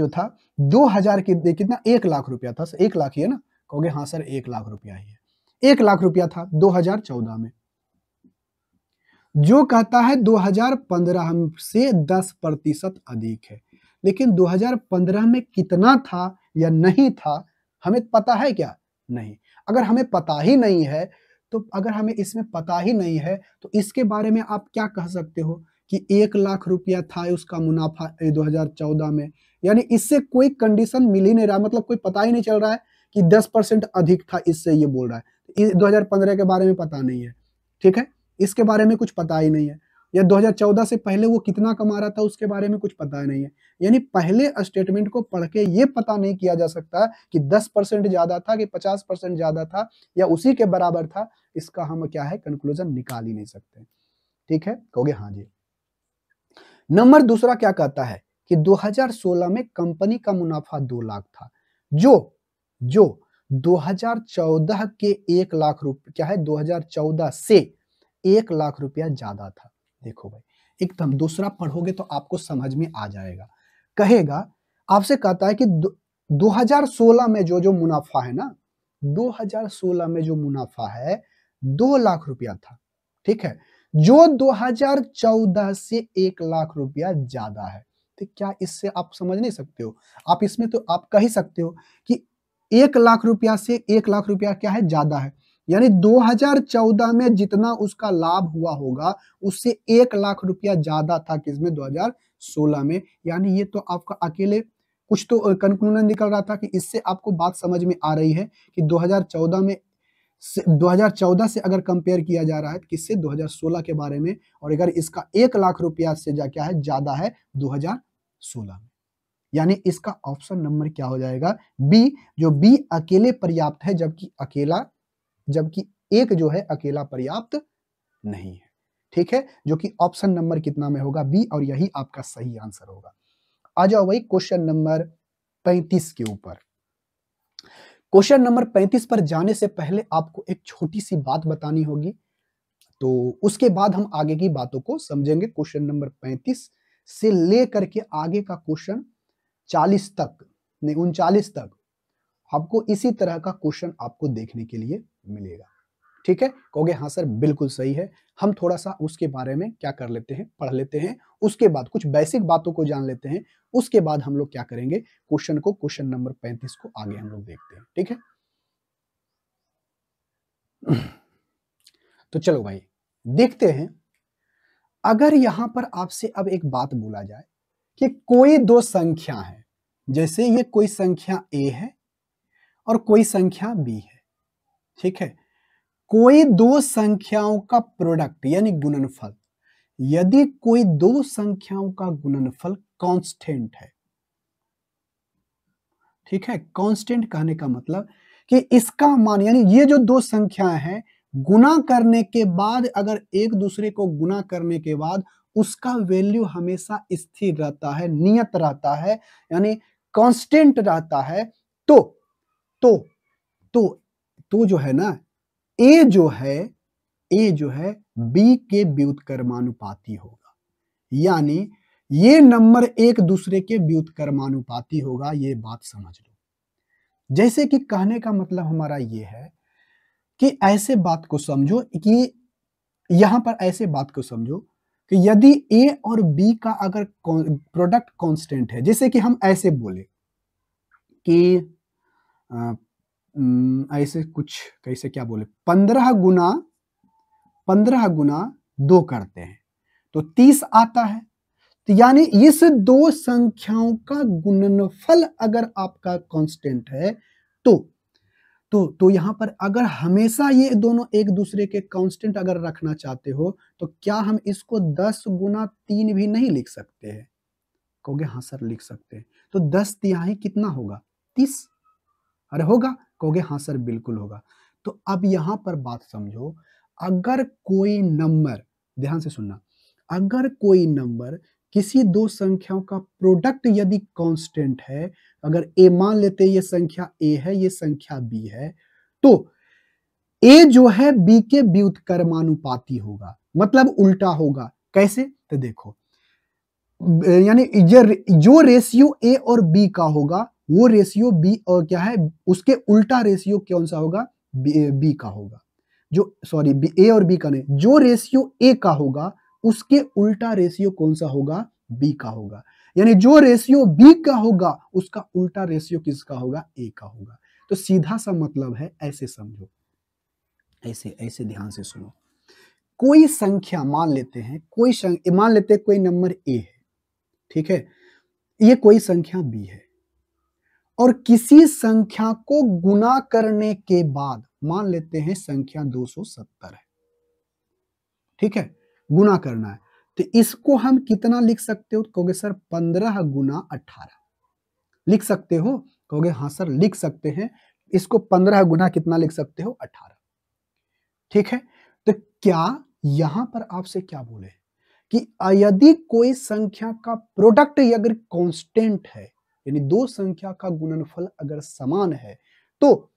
था 2000 की कितना 1 लाख रुपया था, 1 लाख ही है ना, कहोगे हाँ सर 1 लाख रुपया ही है, 1 लाख रुपया था 2014 में, जो कहता है 2015 से 10% अधिक है, लेकिन 2015 में कितना था या नहीं था हमें पता है क्या, नहीं। अगर हमें पता ही नहीं है, तो अगर हमें इसमें पता ही नहीं है तो इसके बारे में आप क्या कह सकते हो कि 1 लाख रुपया था उसका मुनाफा 2014 में, यानी इससे कोई कंडीशन मिल ही नहीं रहा, मतलब कोई पता ही नहीं चल रहा है कि 10% अधिक था, इससे ये बोल रहा है, 2015 के बारे में पता नहीं है, ठीक है, इसके बारे में कुछ पता ही नहीं है, या 2014 से पहले वो कितना कमा रहा था उसके बारे में कुछ पता ही नहीं है, यानी पहले स्टेटमेंट को पढ़ के ये पता नहीं किया जा सकता कि 10% ज्यादा था कि 50% ज्यादा था या उसी के बराबर था, इसका हम क्या है कंक्लूजन निकाल ही नहीं सकते, ठीक है, कहोगे हाँ जी। नंबर दूसरा क्या कहता है कि 2016 में कंपनी का मुनाफा 2 लाख था, जो 2014 के 1 लाख रुपए क्या है 2014 से 1 लाख रुपया ज्यादा था। देखो भाई एकदम दूसरा पढ़ोगे तो आपको समझ में आ जाएगा, कहेगा आपसे कहता है कि 2016 में जो मुनाफा है ना, 2016 में जो मुनाफा है 2 लाख रुपया था, ठीक है, जो 2014 से 1 लाख रुपया ज्यादा है। तो क्या इससे आप समझ नहीं सकते हो? आप इसमें तो आप कह ही सकते हो कि 1 लाख रुपया से 1 लाख रुपया क्या है, ज्यादा है। यानी 2014 में जितना उसका लाभ हुआ होगा उससे 1 लाख रुपया ज्यादा था किसमें, 2016 में। यानी ये तो आपका अकेले कुछ तो कंक्लूजन निकल रहा था कि इससे आपको बात समझ में आ रही है कि 2014 से अगर कंपेयर किया जा रहा है किससे, 2016 के बारे में, और अगर इसका 1 लाख रुपया से क्या है, ज्यादा है 2016 में। यानी इसका ऑप्शन नंबर क्या हो जाएगा, बी। जो बी अकेले पर्याप्त है, जबकि एक जो है अकेला पर्याप्त नहीं है, ठीक है, जो कि ऑप्शन नंबर कितना में होगा, बी, और यही आपका सही आंसर होगा। आ जाओ भाई क्वेश्चन नंबर 35 के ऊपर। क्वेश्चन नंबर 35 पर जाने से पहले आपको एक छोटी सी बात बतानी होगी, तो उसके बाद हम आगे की बातों को समझेंगे। क्वेश्चन नंबर 35 से लेकर के आगे का क्वेश्चन 40 तक, नहीं 39 तक आपको इसी तरह का क्वेश्चन आपको देखने के लिए मिलेगा, ठीक है। कहोगे हाँ सर बिल्कुल सही है। हम थोड़ा सा उसके बारे में क्या कर लेते हैं, पढ़ लेते हैं, उसके बाद कुछ बेसिक बातों को जान लेते हैं, उसके बाद हम लोग क्या करेंगे, क्वेश्चन नंबर 35 को आगे हम लोग देखते हैं, ठीक है। तो चलो भाई देखते हैं। अगर यहां पर आपसे अब एक बात बोला जाए कि कोई दो संख्या है, जैसे ये कोई संख्या ए है और कोई संख्या बी है, ठीक है, कोई दो संख्याओं का प्रोडक्ट यानी गुणनफल, यदि कोई दो संख्याओं का गुणनफल कांस्टेंट है, ठीक है, कांस्टेंट कहने का मतलब कि इसका मान, यानी ये जो दो संख्याएं हैं गुना करने के बाद, अगर एक दूसरे को गुना करने के बाद उसका वैल्यू हमेशा स्थिर रहता है, नियत रहता है, यानी कांस्टेंट रहता है, तो तो तो तो जो है ना, ए जो है बी के व्युत्क्रमानुपाती होगा, यानी ये नंबर एक दूसरे के व्युत्क्रमानुपाती होगा। ये बात समझ लो। जैसे कि कहने का मतलब हमारा ये है कि ऐसे बात को समझो कि यहां पर ऐसे बात को समझो कि यदि ए और बी का अगर प्रोडक्ट कांस्टेंट है, जैसे कि हम ऐसे बोले कि ऐसे कुछ कैसे क्या बोले, 15 गुना 2 करते हैं तो 30 आता है। तो यानी इस दो संख्याओं का गुणनफल अगर आपका कांस्टेंट है तो यहां पर अगर हमेशा ये दोनों एक दूसरे के कांस्टेंट अगर रखना चाहते हो तो क्या हम इसको 10 गुना 3 भी नहीं लिख सकते हैं? कहोगे हाँ सर लिख सकते हैं। तो 10 तिहाई कितना होगा, 30। अरे होगा, कहोगे हाँ सर बिल्कुल होगा। तो अब यहां पर बात समझो, अगर कोई नंबर, ध्यान से सुनना, अगर कोई नंबर किसी दो संख्याओं का प्रोडक्ट यदि कांस्टेंट है, अगर ए मान लेते ये संख्या ए है, ये संख्या बी है, तो ए जो है बी के व्युत्क्रमानुपाती होगा, मतलब उल्टा होगा। कैसे? तो देखो, यानी जो रेशियो ए और बी का होगा वो रेशियो बी और क्या है, उसके उल्टा रेशियो कौन सा होगा, बी का होगा। जो सॉरी ए और बी का नहीं, जो रेशियो ए का होगा उसके उल्टा रेशियो कौन सा होगा, बी का होगा। यानी जो रेशियो बी का होगा उसका उल्टा रेशियो किसका होगा, ए का होगा। तो सीधा सा मतलब है, ऐसे समझो, ऐसे ऐसे ध्यान से सुनो। कोई संख्या मान लेते हैं, मान लेते हैं कोई नंबर ए है, ठीक है, ये कोई संख्या बी है, और किसी संख्या को गुना करने के बाद मान लेते हैं संख्या 270 है, ठीक है, गुना करना है, तो इसको हम कितना लिख सकते हो? कहोगे सर 15 गुना 18 लिख सकते हो? कहोगे हाँ सर लिख सकते हैं। इसको 15 गुना कितना लिख सकते हो, 18, ठीक है। तो क्या यहां पर आपसे क्या बोले कि यदि कोई संख्या का प्रोडक्ट अगर कांस्टेंट है, यानी दो संख्या का गुणनफल अगर समान है, तो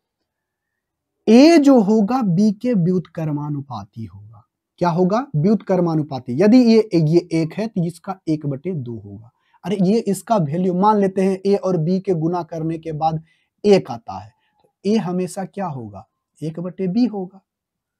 ए जो होगा बी के व्युत्क्रमानुपाती होगा। क्या होगा, व्युत्क्रमानुपाती। यदि ये 1 है तो इसका 1/2 होगा। अरे ये इसका वैल्यू मान लेते हैं ए और बी के गुना करने के बाद 1 आता है, तो ए हमेशा क्या होगा, 1/b होगा।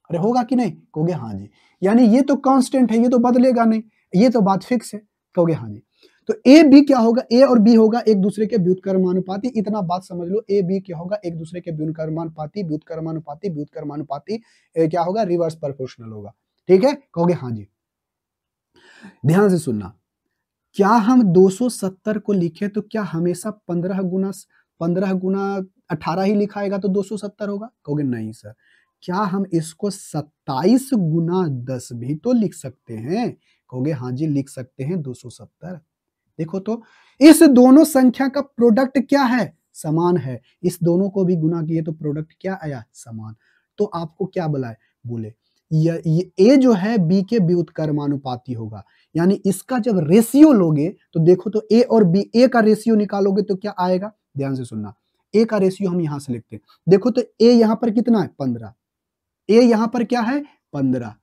अरे होगा कि नहीं, कहोगे हाँ जी। यानी ये तो कांस्टेंट है, ये तो बदलेगा नहीं, ये तो बात फिक्स है, कहोगे हाँ जी। तो ए बी क्या होगा, ए और बी होगा एक दूसरे के व्युत्क्रमानुपाती। इतना बात समझ लो, ए बी क्या होगा, एक दूसरे के व्युत्क्रमानुपाती, व्युत्क्रमानुपाती, व्युत्क्रमानुपाती, क्या होगा, रिवर्स प्रोपोर्शनल होगा। ठीक है, कहोगे हाँ जी। ध्यान से सुनना, क्या हम 270 को लिखे तो क्या हमेशा 15 गुना 18 ही लिखाएगा तो 270 होगा, कहोगे नहीं सर। क्या हम इसको 27 गुना 10 भी तो लिख सकते हैं, कहोगे हाँ जी लिख सकते हैं 270। देखो तो इस दोनों संख्या का प्रोडक्ट क्या है, समान है। इस दोनों को भी गुना किए तो प्रोडक्ट क्या आया, समान। तो आपको क्या बोले ये ए जो है बी के व्युत्क्रमानुपाती होगा। यानी इसका जब रेशियो लोगे तो देखो तो ए और बी, ए का रेशियो निकालोगे तो क्या आएगा, ध्यान से सुनना। ए का रेशियो हम यहां से लिखते हैं, देखो तो ए यहां पर कितना है 15, ए यहां पर क्या है 15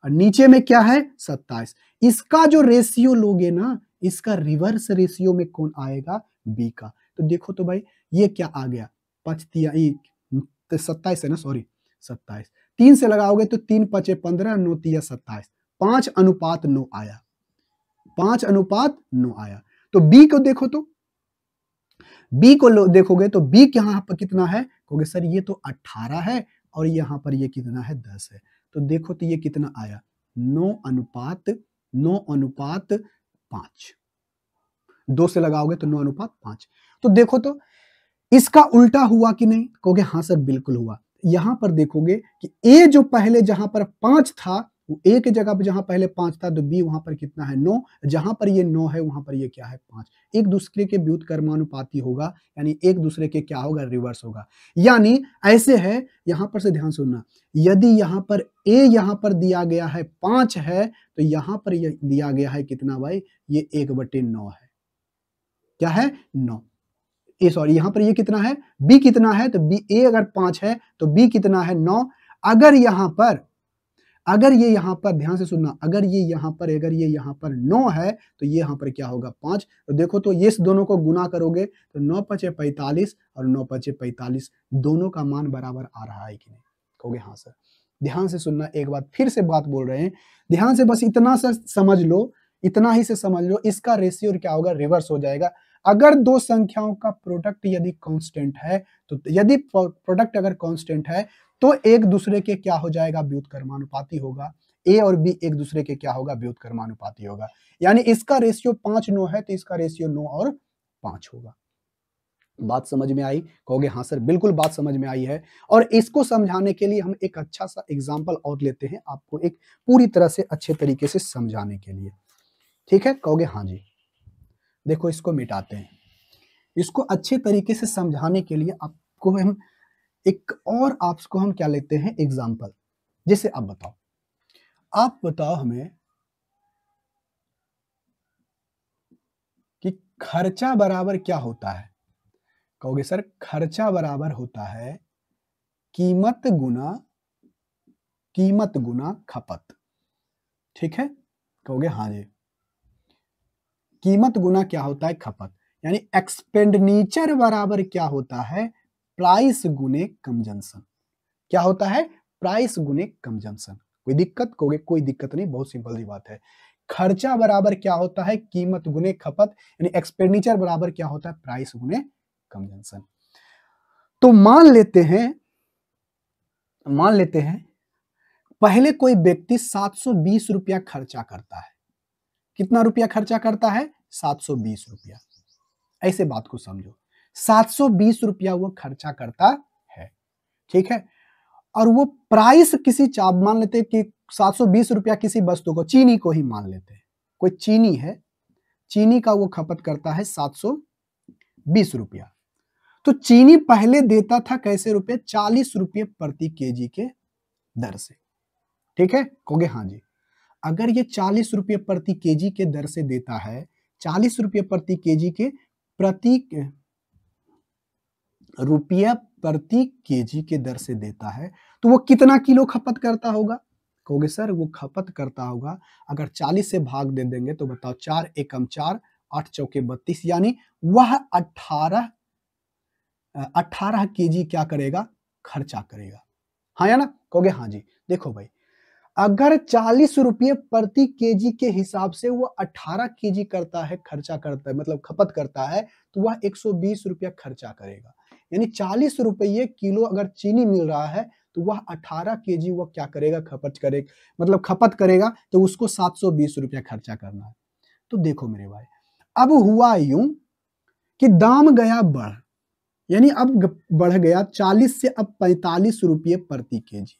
और नीचे में क्या है 27। इसका जो रेशियो लोगे ना, इसका रिवर्स रेशियो में कौन आएगा, बी का। तो देखो तो भाई ये क्या आ गया, 27 है ना, सॉरी 27, 3 से लगाओगे तो 3 5 15, 9 3 27, 5:9 आया, 5:9 आया। तो बी को देखो तो, बी को देखोगे तो बी यहाँ पर कितना है, कहोगे सर ये तो 18 है और यहाँ पर ये कितना है 10 है। तो देखो तो ये कितना आया, 9:5, 2 से लगाओगे तो 9:5। तो देखो तो इसका उल्टा हुआ कि नहीं, कहोगे हाँ सर बिल्कुल हुआ। यहां पर देखोगे कि ए जो पहले जहां पर 5 था, वो ए के जगह पर जहां पहले 5 था तो बी वहां पर कितना है 9, जहां पर ये 9 है वहां पर ये क्या है 5। एक दूसरे के व्युत्क्रमानुपाती होगा, यानी एक दूसरे के क्या होगा, रिवर्स होगा। यानी ऐसे है, यहां पर से ध्यान सुनना, यदि यहां पर ए यहां पर दिया गया है 5 है तो यहां पर ये दिया गया है कितना भाई, ये 1/9 है, क्या है 9। सॉरी यहां पर ये कितना है, बी कितना है, तो बी ए अगर 5 है तो बी कितना है 9। अगर ये यहां पर ध्यान से सुनना, अगर ये यहां पर 9 है तो ये यहां पर क्या होगा 5। तो देखो तो ये दोनों को गुना करोगे तो 9 5 45 और 9 5 45 दोनों का मान बराबर आ रहा है कि नहीं, कहोगे हाँ सर। ध्यान से सुनना, एक बार फिर से बात बोल रहे हैं, ध्यान से बस इतना सा समझ लो, इतना ही से समझ लो, इसका रेशियो क्या होगा, रिवर्स हो जाएगा। अगर दो संख्याओं का प्रोडक्ट यदि कांस्टेंट है, तो यदि प्रोडक्ट अगर कांस्टेंट है तो एक दूसरे के क्या हो जाएगा, व्युत्क्रमानुपाती होगा। ए और बी एक दूसरे के क्या होगा, व्युत्क्रमानुपाती होगा। यानी इसका रेशियो 5:9 है तो इसका रेशियो 9 और 5 होगा। बात समझ में आई, कहोगे हाँ सर बिल्कुल बात समझ में आई है। और इसको समझाने के लिए हम एक अच्छा सा एग्जाम्पल और लेते हैं, आपको एक पूरी तरह से अच्छे तरीके से समझाने के लिए। ठीक है, कहोगे हाँ जी। देखो इसको मिटाते हैं, इसको अच्छे तरीके से समझाने के लिए आपको हम एक और आपको हम क्या लेते हैं, एग्जाम्पल। जैसे आप बताओ हमें कि खर्चा बराबर क्या होता है, कहोगे सर खर्चा बराबर होता है कीमत गुना खपत। ठीक है, कहोगे हाँ जी, कीमत गुना क्या होता है, खपत। यानी एक्सपेंडिचर बराबर क्या होता है, प्राइस गुने कंजम्पशन। क्या होता है, प्राइस गुने कंजम्पशन। कोई दिक्कत, कहोगे कोई दिक्कत नहीं, बहुत सिंपल सी बात है। खर्चा बराबर क्या होता है, कीमत गुने खपत, यानी एक्सपेंडिचर बराबर क्या होता है, प्राइस गुने कंजम्पशन। तो मान लेते हैं पहले कोई व्यक्ति 720 रुपया खर्चा करता है। कितना रुपया खर्चा करता है, 720 रुपया। ऐसे बात को समझो, 720 रुपया वो खर्चा करता है, ठीक है। और वो प्राइस किसी मान लेते हैं कि 720 रुपया किसी वस्तु को, चीनी को ही मान लेते हैं, कोई चीनी है, चीनी का वो खपत करता है 720 रुपया। तो चीनी पहले देता था कैसे रुपए, 40 रुपये प्रति केजी के दर से। ठीक है, कहोगे हाँ जी। अगर ये 40 रुपये प्रति केजी के दर से देता है, 40 रुपये प्रति केजी के रुपया प्रति केजी के दर से देता है, तो वो कितना किलो खपत करता होगा, कहोगे सर वो खपत करता होगा, अगर 40 से भाग दे देंगे तो बताओ 4 एकम 4 8 चौके 32, यानी वह 18 केजी क्या करेगा, खर्चा करेगा। हाँ या ना, कहोगे हाँ जी। देखो भाई, अगर 40 रुपये प्रति केजी के हिसाब से वो 18 केजी करता है, खर्चा करता है, मतलब खपत करता है, तो वह 120 रुपया खर्चा करेगा। यानी 40 रुपये किलो अगर चीनी मिल रहा है तो वह 18 केजी वह क्या करेगा, मतलब खपत करेगा, तो उसको 720 रुपया खर्चा करना है। तो देखो मेरे भाई, अब हुआ यूं कि दाम गया बढ़, यानी अब बढ़ गया 40 से अब 45 रुपये प्रति केजी,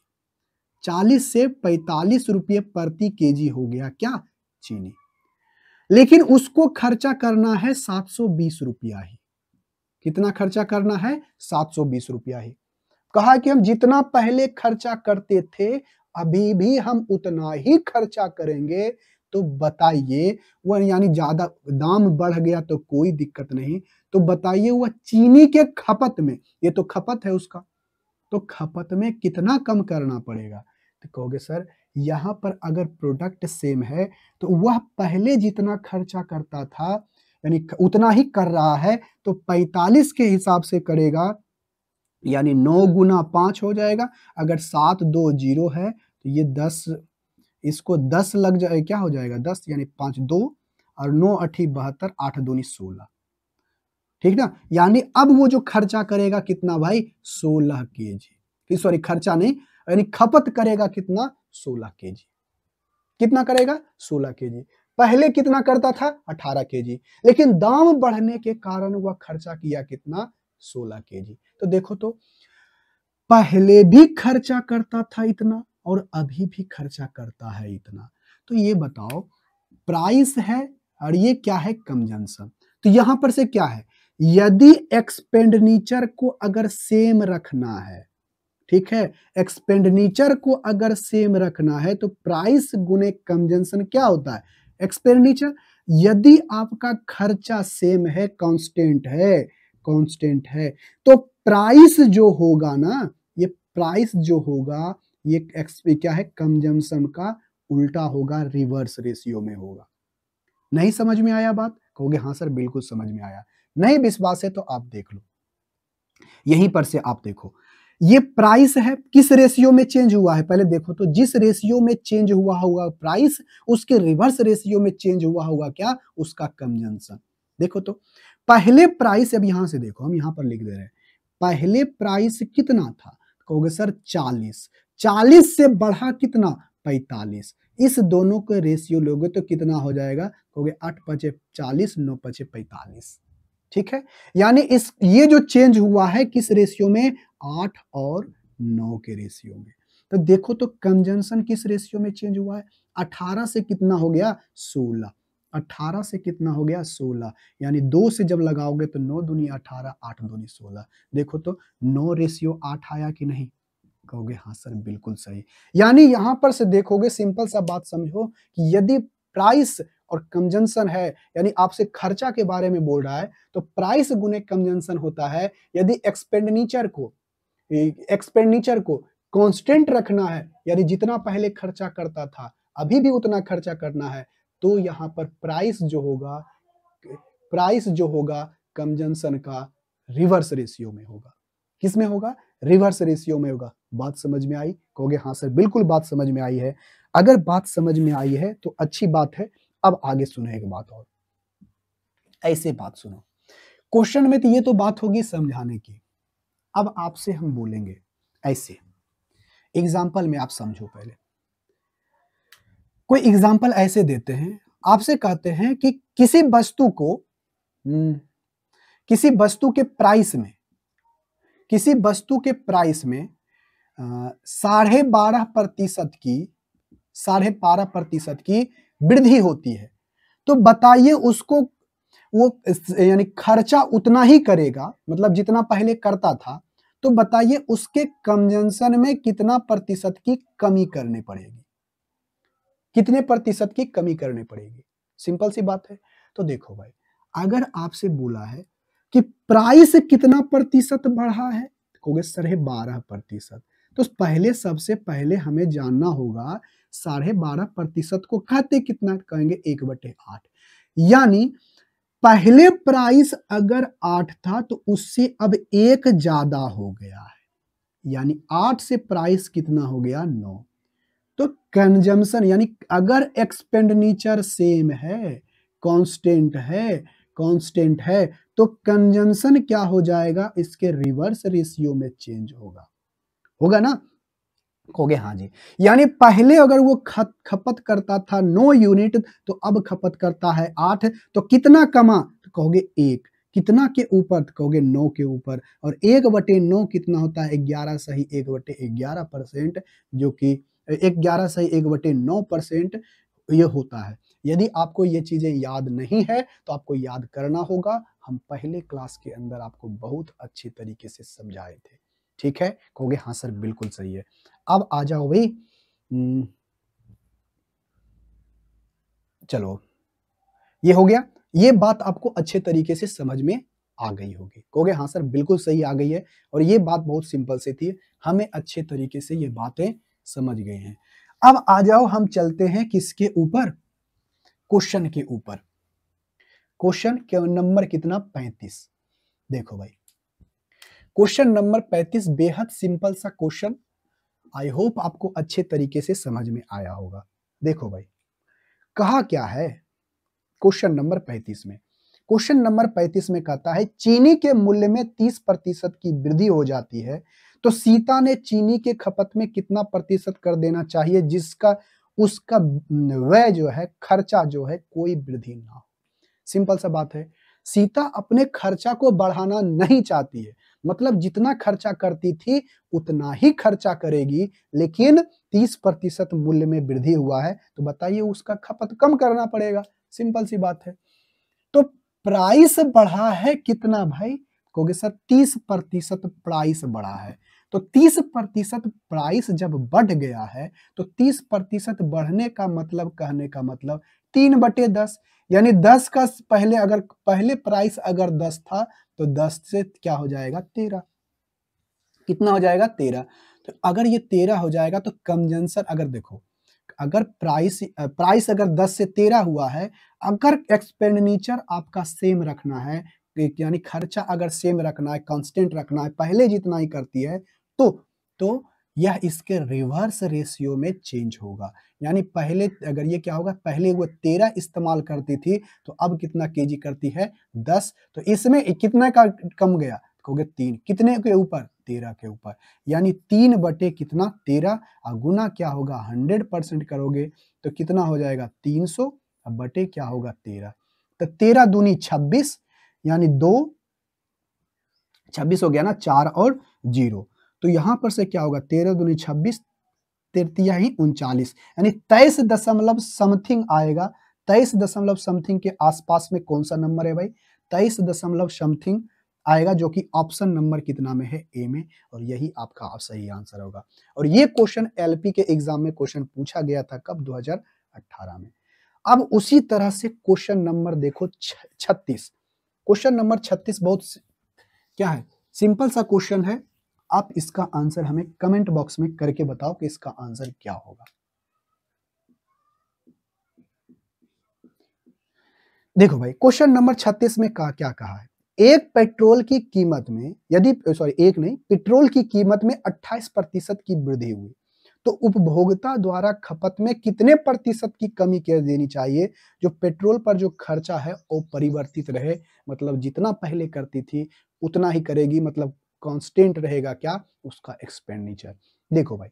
40 से 45 रुपये प्रति केजी हो गया क्या, चीनी। लेकिन उसको खर्चा करना है 720 रुपया ही। कितना खर्चा करना है, 720 रुपया ही। कहा कि हम जितना पहले खर्चा करते थे अभी भी हम उतना ही खर्चा करेंगे। तो बताइए वह, यानी ज्यादा दाम बढ़ गया तो कोई दिक्कत नहीं, तो बताइए वह चीनी के खपत में, ये तो खपत है उसका, तो खपत में कितना कम करना पड़ेगा। तो कहोगे सर यहाँ पर अगर प्रोडक्ट सेम है तो वह पहले जितना खर्चा करता था यानी उतना ही कर रहा है, तो 45 के हिसाब से करेगा, यानी 9 गुना 5 हो जाएगा। अगर 7 2 0 है तो ये 10, इसको 10 लग जाए, क्या हो जाएगा 10, यानी 5 2 और 9 8 72, 8 दूनी 16, ठीक ना। यानी अब वो जो खर्चा करेगा कितना भाई, 16 केजी, सॉरी खर्चा नहीं, यानी खपत करेगा कितना, 16 केजी। कितना करेगा, 16 केजी। पहले कितना करता था, 18 केजी, लेकिन दाम बढ़ने के कारण वह खर्चा किया कितना, 16 केजी। तो देखो तो पहले भी खर्चा करता था इतना और अभी भी खर्चा करता है इतना। तो ये बताओ, प्राइस है और ये क्या है, कंजम्पशन। तो यहां पर से क्या है, यदि एक्सपेंडिचर को अगर सेम रखना है, ठीक है, एक्सपेंडिचर को अगर सेम रखना है तो प्राइस गुने कंजम्पशन क्या होता है, एक्सपेंडिचर। यदि आपका खर्चा सेम है, कांस्टेंट है, तो प्राइस जो होगा ना, ये प्राइस जो होगा ये क्या है, कंजम्पशन का उल्टा होगा, रिवर्स रेशियो में होगा। नहीं समझ में आया बात, कहोगे हाँ सर बिल्कुल समझ में आया। नहीं विश्वास है तो आप देख लो, यहीं पर से आप देखो, ये प्राइस है, किस रेशियो में चेंज हुआ है, पहले देखो तो, जिस रेशियो में चेंज हुआ होगा प्राइस, उसके रिवर्स रेशियो में चेंज हुआ होगा क्या, उसका कंजम्पशन। देखो तो पहले प्राइस, अब यहां से देखो, हम यहां पर लिख दे रहे हैं, पहले प्राइस कितना था, कहोगे सर 40, 40 से बढ़ा कितना, 45, इस दोनों के रेशियो लोगे तो कितना हो जाएगा, कहोगे 8 5 40, 9 5 45, ठीक है। यानी ये जो चेंज हुआ है किस रेशियो में, 8 और 9 के रेशियो में। तो देखो तो कंजम्पशन किस रेशियो में चेंज हुआ है, 18 से कितना हो गया, 16, 18 से कितना हो गया, 16, यानी 2 से जब लगाओगे तो 9 दूनी 18, 8 दूनी 16। देखो तो 9 रेशियो 8 आया कि नहीं, कहोगे हाँ सर बिल्कुल सही। यानी यहां पर से देखोगे, सिंपल सा बात समझो कि यदि प्राइस और कंजम्पशन है, यानी आपसे खर्चा के बारे में बोल रहा है, तो प्राइस गुने कंजम्पशन होता है। यदि एक्सपेंडिचर को कांस्टेंट रखना है, यानी जितना पहले खर्चा करता था अभी भी उतना खर्चा करना है, तो यहाँ पर प्राइस जो होगा कंजम्पशन का रिवर्स रेशियो में होगा। किस में होगा, रिवर्स रेशियो में होगा। बात समझ में आई, कहोगे हाँ सर बिल्कुल बात समझ में आई है। अगर बात समझ में आई है तो अच्छी बात है। अब आगे सुनो एक बात और, ऐसे बात सुनो, क्वेश्चन में तो ये तो बात होगी समझाने की, अब आपसे हम बोलेंगे ऐसे एग्जाम्पल में, आप समझो पहले। कोई एग्जाम्पल ऐसे देते हैं, आपसे कहते हैं कि किसी वस्तु के प्राइस में 12.5% की वृद्धि होती है, तो बताइए उसको वो यानी खर्चा उतना ही करेगा, मतलब जितना पहले करता था, तो बताइए उसके कंजम्पशन में कितना प्रतिशत की कमी करनी पड़ेगी, कितने प्रतिशत की कमी करनी पड़ेगी। सिंपल सी बात है। तो देखो भाई, अगर आपसे बोला है कि प्राइस कितना प्रतिशत बढ़ा है, कहोगे 12.5%, तो सबसे पहले हमें जानना होगा 12.5% को कहते कितना, कहेंगे 1/8, यानी पहले प्राइस अगर 8 था तो उससे अब 1 ज्यादा हो गया है, यानी 8 से प्राइस कितना हो गया 9। तो कंजम्पशन यानी अगर एक्सपेंडिचर सेम है, कांस्टेंट है तो कंजम्पशन क्या हो जाएगा, इसके रिवर्स रेशियो में चेंज होगा ना। कहोगे हाँ जी, यानी पहले अगर वो खपत करता था 9 यूनिट तो अब खपत करता है 8, तो कितना कमा, तो कहोगे 1, कितना के ऊपर, तो कहोगे 9 के ऊपर, और 1/9 कितना होता है 11 सही 1/11%, जो कि 11 सही 1/9% ये होता है। यदि आपको ये चीजें याद नहीं है तो आपको याद करना होगा, हम पहले क्लास के अंदर आपको बहुत अच्छी तरीके से समझाए थे, ठीक है। कहोगे हाँ सर बिल्कुल सही है। अब आ जाओ भाई, चलो ये हो गया, ये बात आपको अच्छे तरीके से समझ में आ गई होगी। कहोगे हाँ सर बिल्कुल सही आ गई है, और ये बात बहुत सिंपल से थी, हमें अच्छे तरीके से ये बातें समझ गए हैं। अब आ जाओ हम चलते हैं किसके ऊपर, क्वेश्चन के ऊपर। क्वेश्चन के नंबर कितना 35। देखो भाई क्वेश्चन नंबर 35 बेहद सिंपल सा क्वेश्चन, आई होप आपको अच्छे तरीके से समझ में आया होगा। देखो भाई कहा क्या है क्वेश्चन नंबर 35 में, क्वेश्चन नंबर 35 में कहता है चीनी के मूल्य में 30% की वृद्धि हो जाती है तो सीता ने चीनी के खपत में कितना प्रतिशत कर देना चाहिए जिसका उसका व्यय जो है, खर्चा जो है कोई वृद्धि ना हो। सिंपल सा बात है, सीता अपने खर्चा को बढ़ाना नहीं चाहती है, मतलब जितना खर्चा करती थी उतना ही खर्चा करेगी, लेकिन 30% मूल्य में वृद्धि हुआ है तो बताइए उसका खपत कम करना पड़ेगा, सिंपल सी बात है। तो प्राइस बढ़ा है कितना भाई, कहोगे सर 30% प्राइस बढ़ा है, तो 30% प्राइस जब बढ़ गया है तो 30% बढ़ने का मतलब, कहने का मतलब 3/10, यानी 10 का पहले अगर पहले प्राइस अगर 10 था तो 10 से क्या हो जाएगा 13, कितना हो जाएगा 13। तो अगर ये 13 हो जाएगा तो कंजम्पशन अगर देखो, अगर प्राइस अगर 10 से 13 हुआ है, अगर एक्सपेंडिचर आपका सेम रखना है, यानी खर्चा अगर सेम रखना है, कांस्टेंट रखना है, पहले जितना ही करती है तो यह इसके रिवर्स रेशियो में चेंज होगा। यानी पहले अगर ये क्या होगा, पहले वो 13 इस्तेमाल करती थी तो अब कितना केजी करती है 10, तो इसमें कितना का कम गया, कहोगे 3, कितने के ऊपर 13 के ऊपर, यानी 3 बटे कितना 13, और गुना क्या होगा 100% करोगे तो कितना हो जाएगा 300, बटे क्या होगा 13, तो 13 दूनी 26, यानी 2 26 हो गया ना, 4 और 0, तो यहां पर से क्या होगा 13 दूनी 26, 33 39, यानी 23 दशमलव समथिंग आएगा। 23 दशमलव समथिंग के आसपास में कौन सा नंबर है भाई, 23 दशमलव समथिंग आएगा, जो कि ऑप्शन नंबर कितना में है, ए में, और यही आपका सही आंसर होगा। और ये क्वेश्चन एलपी के एग्जाम में क्वेश्चन पूछा गया था कब, 2018 में। अब उसी तरह से क्वेश्चन नंबर देखो 36, क्वेश्चन नंबर 36 बहुत क्या है, सिंपल सा क्वेश्चन है। आप इसका आंसर हमें कमेंट बॉक्स में करके बताओ कि इसका आंसर क्या होगा। देखो भाई क्वेश्चन नंबर 36 में क्या कहा है, एक पेट्रोल की कीमत में यदि एक नहीं, पेट्रोल की कीमत में 28% की वृद्धि हुई तो उपभोक्ता द्वारा खपत में कितने प्रतिशत की कमी कर देनी चाहिए, जो पेट्रोल पर जो खर्चा है वो परिवर्तित रहे, मतलब जितना पहले करती थी उतना ही करेगी, मतलब कांस्टेंट रहेगा क्या उसका एक्सपेंडिचर। देखो भाई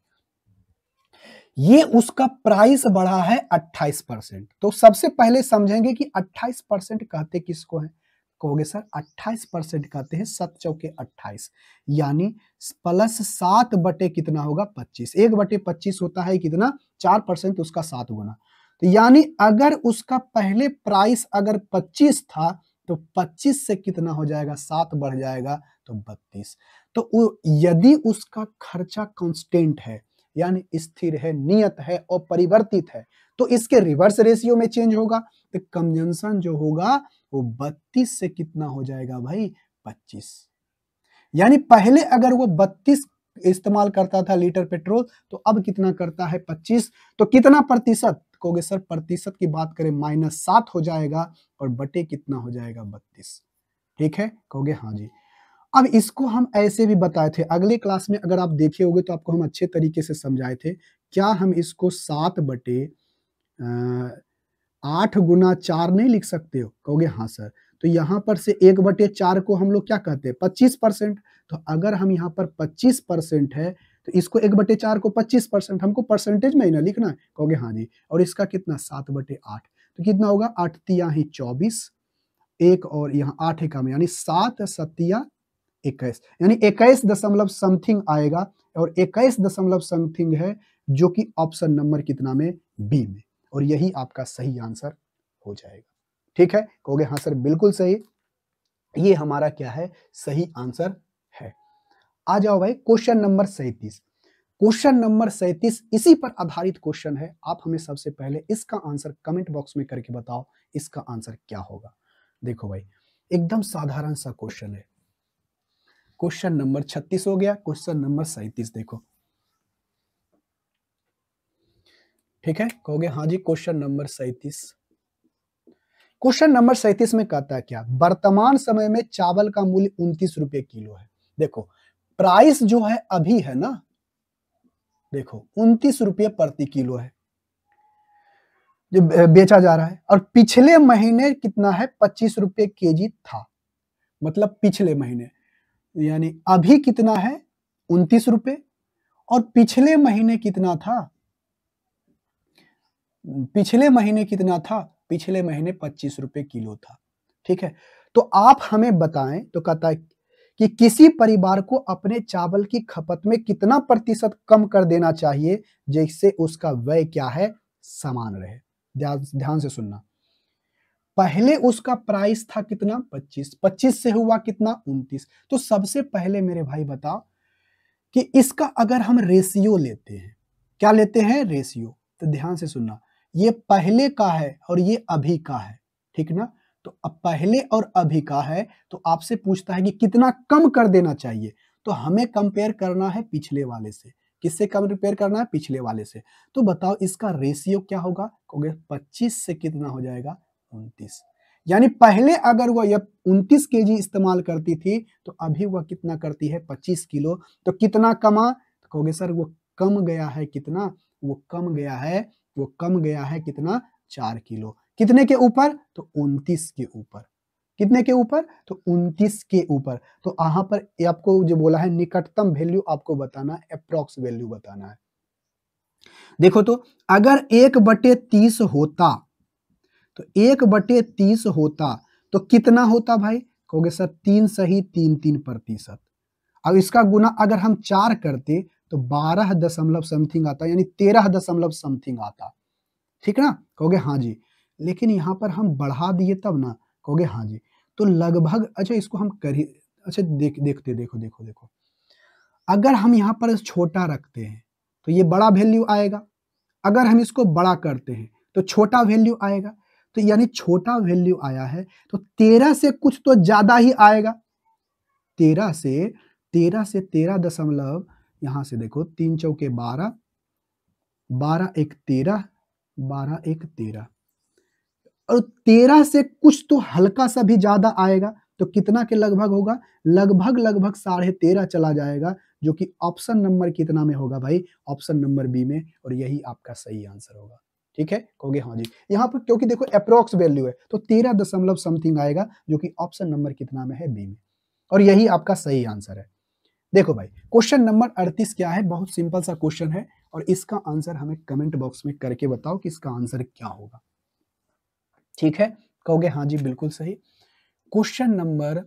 ये उसका प्राइस बढ़ा है 28%, तो सबसे पहले समझेंगे कि 28% कहते किसको है, कहोगे सर 28% कहते हैं 7 चौके 28, यानी प्लस 7 बटे कितना होगा 25, 1/25 होता है कितना 4%, उसका 7 गुना, तो यानी अगर उसका पहले प्राइस अगर 25 था तो 25 से कितना हो जाएगा 7 बढ़ जाएगा तो 32, तो यदि उसका खर्चा कांस्टेंट है यानी स्थिर है, नियत है और परिवर्तित है, तो इसके रिवर्स रेशियो में चेंज होगा, तो कंजम्पशन जो होगा वो 32 से कितना हो जाएगा भाई 25, यानी पहले अगर वो 32 इस्तेमाल करता था लीटर पेट्रोल तो अब कितना करता है 25, तो कितना प्रतिशत, कहोगे सर प्रतिशत की बात करें -7 हो जाएगा और बटे कितना हो जाएगा 32। ठीक है, कहोगे हाँ जी। अब इसको हम ऐसे भी बताए थे, अगले क्लास में अगर आप देखे होंगे तो आपको हम अच्छे तरीके से समझाए थे। क्या हम इसको 7 बटे 8 गुना 4 नहीं लिख सकते हो? कहोगे हाँ सर। तो यहाँ पर से 1 बटे 4 को हम लोग क्या कहते हैं? 25%। तो अगर हम यहाँ पर 25% है, तो इसको 1 बटे 4 को 25%, हमको परसेंटेज में ही ना लिखना है? कहोगे हाँ जी। और इसका कितना 7 बटे 8, तो कितना होगा 8 तिया ही 24, 1 और यहाँ 8 एकम यानी 7 सतिया 21, यानी 21 दशमलव समथिंग आएगा और 21 दशमलव समथिंग है जो कि ऑप्शन नंबर कितना में? बी में, और यही आपका सही आंसर हो जाएगा। ठीक है, कहोगे हाँ सर बिल्कुल सही, ये हमारा क्या है? सही आंसर है। आ जाओ भाई क्वेश्चन नंबर 37। क्वेश्चन नंबर 37 इसी पर आधारित क्वेश्चन है। आप हमें सबसे पहले इसका आंसर कमेंट बॉक्स में करके बताओ इसका आंसर क्या होगा। देखो भाई एकदम साधारण सा क्वेश्चन है। क्वेश्चन नंबर 36 हो गया, क्वेश्चन नंबर 37 देखो। ठीक है, कहोगे हाँ जी क्वेश्चन नंबर 37। क्वेश्चन नंबर 37 में कहता है क्या? वर्तमान समय में चावल का मूल्य 29 रुपए किलो है। देखो प्राइस जो है अभी है ना, देखो 29 रुपये प्रति किलो है जो बेचा जा रहा है, और पिछले महीने कितना है? 25 रुपये केजी था। मतलब पिछले महीने, यानी अभी कितना है? 29 रुपये, और पिछले महीने कितना था? पिछले महीने कितना था? पिछले महीने 25 रुपये किलो था। ठीक है, तो आप हमें बताएं, तो कहता है कि किसी परिवार को अपने चावल की खपत में कितना प्रतिशत कम कर देना चाहिए जिससे उसका व्यय क्या है? समान रहे। ध्यान से सुनना। पहले उसका प्राइस था कितना? 25, 25 से हुआ कितना? 29। तो सबसे पहले मेरे भाई बताओ कि इसका अगर हम रेशियो लेते हैं, क्या लेते हैं? रेशियो। तो ध्यान से सुनना, ये पहले का है और ये अभी का है, ठीक ना? तो अब पहले और अभी का है, तो आपसे पूछता है कि कितना कम कर देना चाहिए, तो हमें कंपेयर करना है पिछले वाले से। किससे कंपेयर करना है? पिछले वाले से। तो बताओ इसका रेशियो क्या होगा? कहोगे 25 से कितना हो जाएगा? 29। यानी पहले अगर वो 29 केजी इस्तेमाल करती थी, तो अभी वह कितना करती है? 25 किलो। तो कितना कमा? तो कहोगे सर वो कम गया है कितना? वो कम गया है, वो कम गया है कितना? 4 किलो। कितने के ऊपर? तो 29 के ऊपर। कितने के ऊपर? तो 29 के ऊपर। तो यहाँ पर आपको जो बोला है निकटतम वैल्यू आपको बताना है, अप्रॉक्स वैल्यू बताना है। देखो तो अगर 1/30 होता, तो 1/30 होता तो कितना होता भाई? कहोगे सर 3 सही 3% अब इसका गुना अगर हम 4 करते तो 12 दशमलव समथिंग आता, यानी 13 दशमलव समथिंग आता। ठीक ना? कहोगे हाँ जी। लेकिन यहाँ पर हम बढ़ा दिए तब ना? कहोगे हाँ जी। तो लगभग, अच्छा इसको हम कर ही, अच्छा देखते देखो, अगर हम यहाँ पर छोटा रखते हैं तो ये बड़ा वैल्यू आएगा, अगर हम इसको बड़ा करते हैं तो छोटा वैल्यू आएगा। तो यानी छोटा वैल्यू आया है तो 13 से कुछ तो ज्यादा ही आएगा। 13 से 13 दशमलव, यहां से देखो 3 चौके 12, 12 एक 13, 12 एक 13, और 13 से कुछ तो हल्का सा भी ज्यादा आएगा। तो कितना के लगभग होगा? लगभग 13.5 चला जाएगा, जो कि ऑप्शन नंबर कितना में होगा भाई? ऑप्शन नंबर बी में, और यही आपका सही आंसर होगा। ठीक है, कहोगे हाँ जी। यहाँ पर क्योंकि देखो अप्रोक्स वैल्यू है तो 13 दशमलव समथिंग आएगा, जो कि ऑप्शन नंबर कितना में है? बी में, और यही आपका सही आंसर है। देखो भाई क्वेश्चन नंबर 38 क्या है? बहुत सिंपल सा क्वेश्चन है, और इसका आंसर हमें कमेंट बॉक्स में करके बताओ कि इसका आंसर क्या होगा। ठीक है, कहोगे हाँ जी बिल्कुल सही। क्वेश्चन नंबर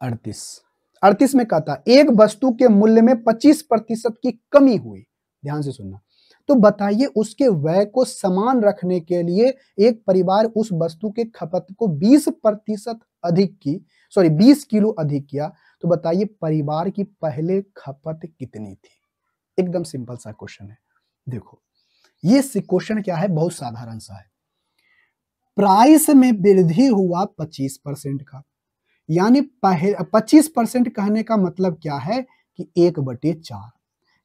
38 में कहता है एक वस्तु के मूल्य में 25% की कमी हुई। ध्यान से सुनना। तो बताइए उसके व्यय को समान रखने के लिए एक परिवार उस वस्तु के खपत को 20% अधिक की, 20 किलो अधिक किया। तो बताइए परिवार की पहले खपत कितनी थी? एकदम सिंपल सा क्वेश्चन है। देखो ये क्वेश्चन क्या है? बहुत साधारण सा है। प्राइस में वृद्धि हुआ 25% का, यानी 25% कहने का मतलब क्या है कि 1/4,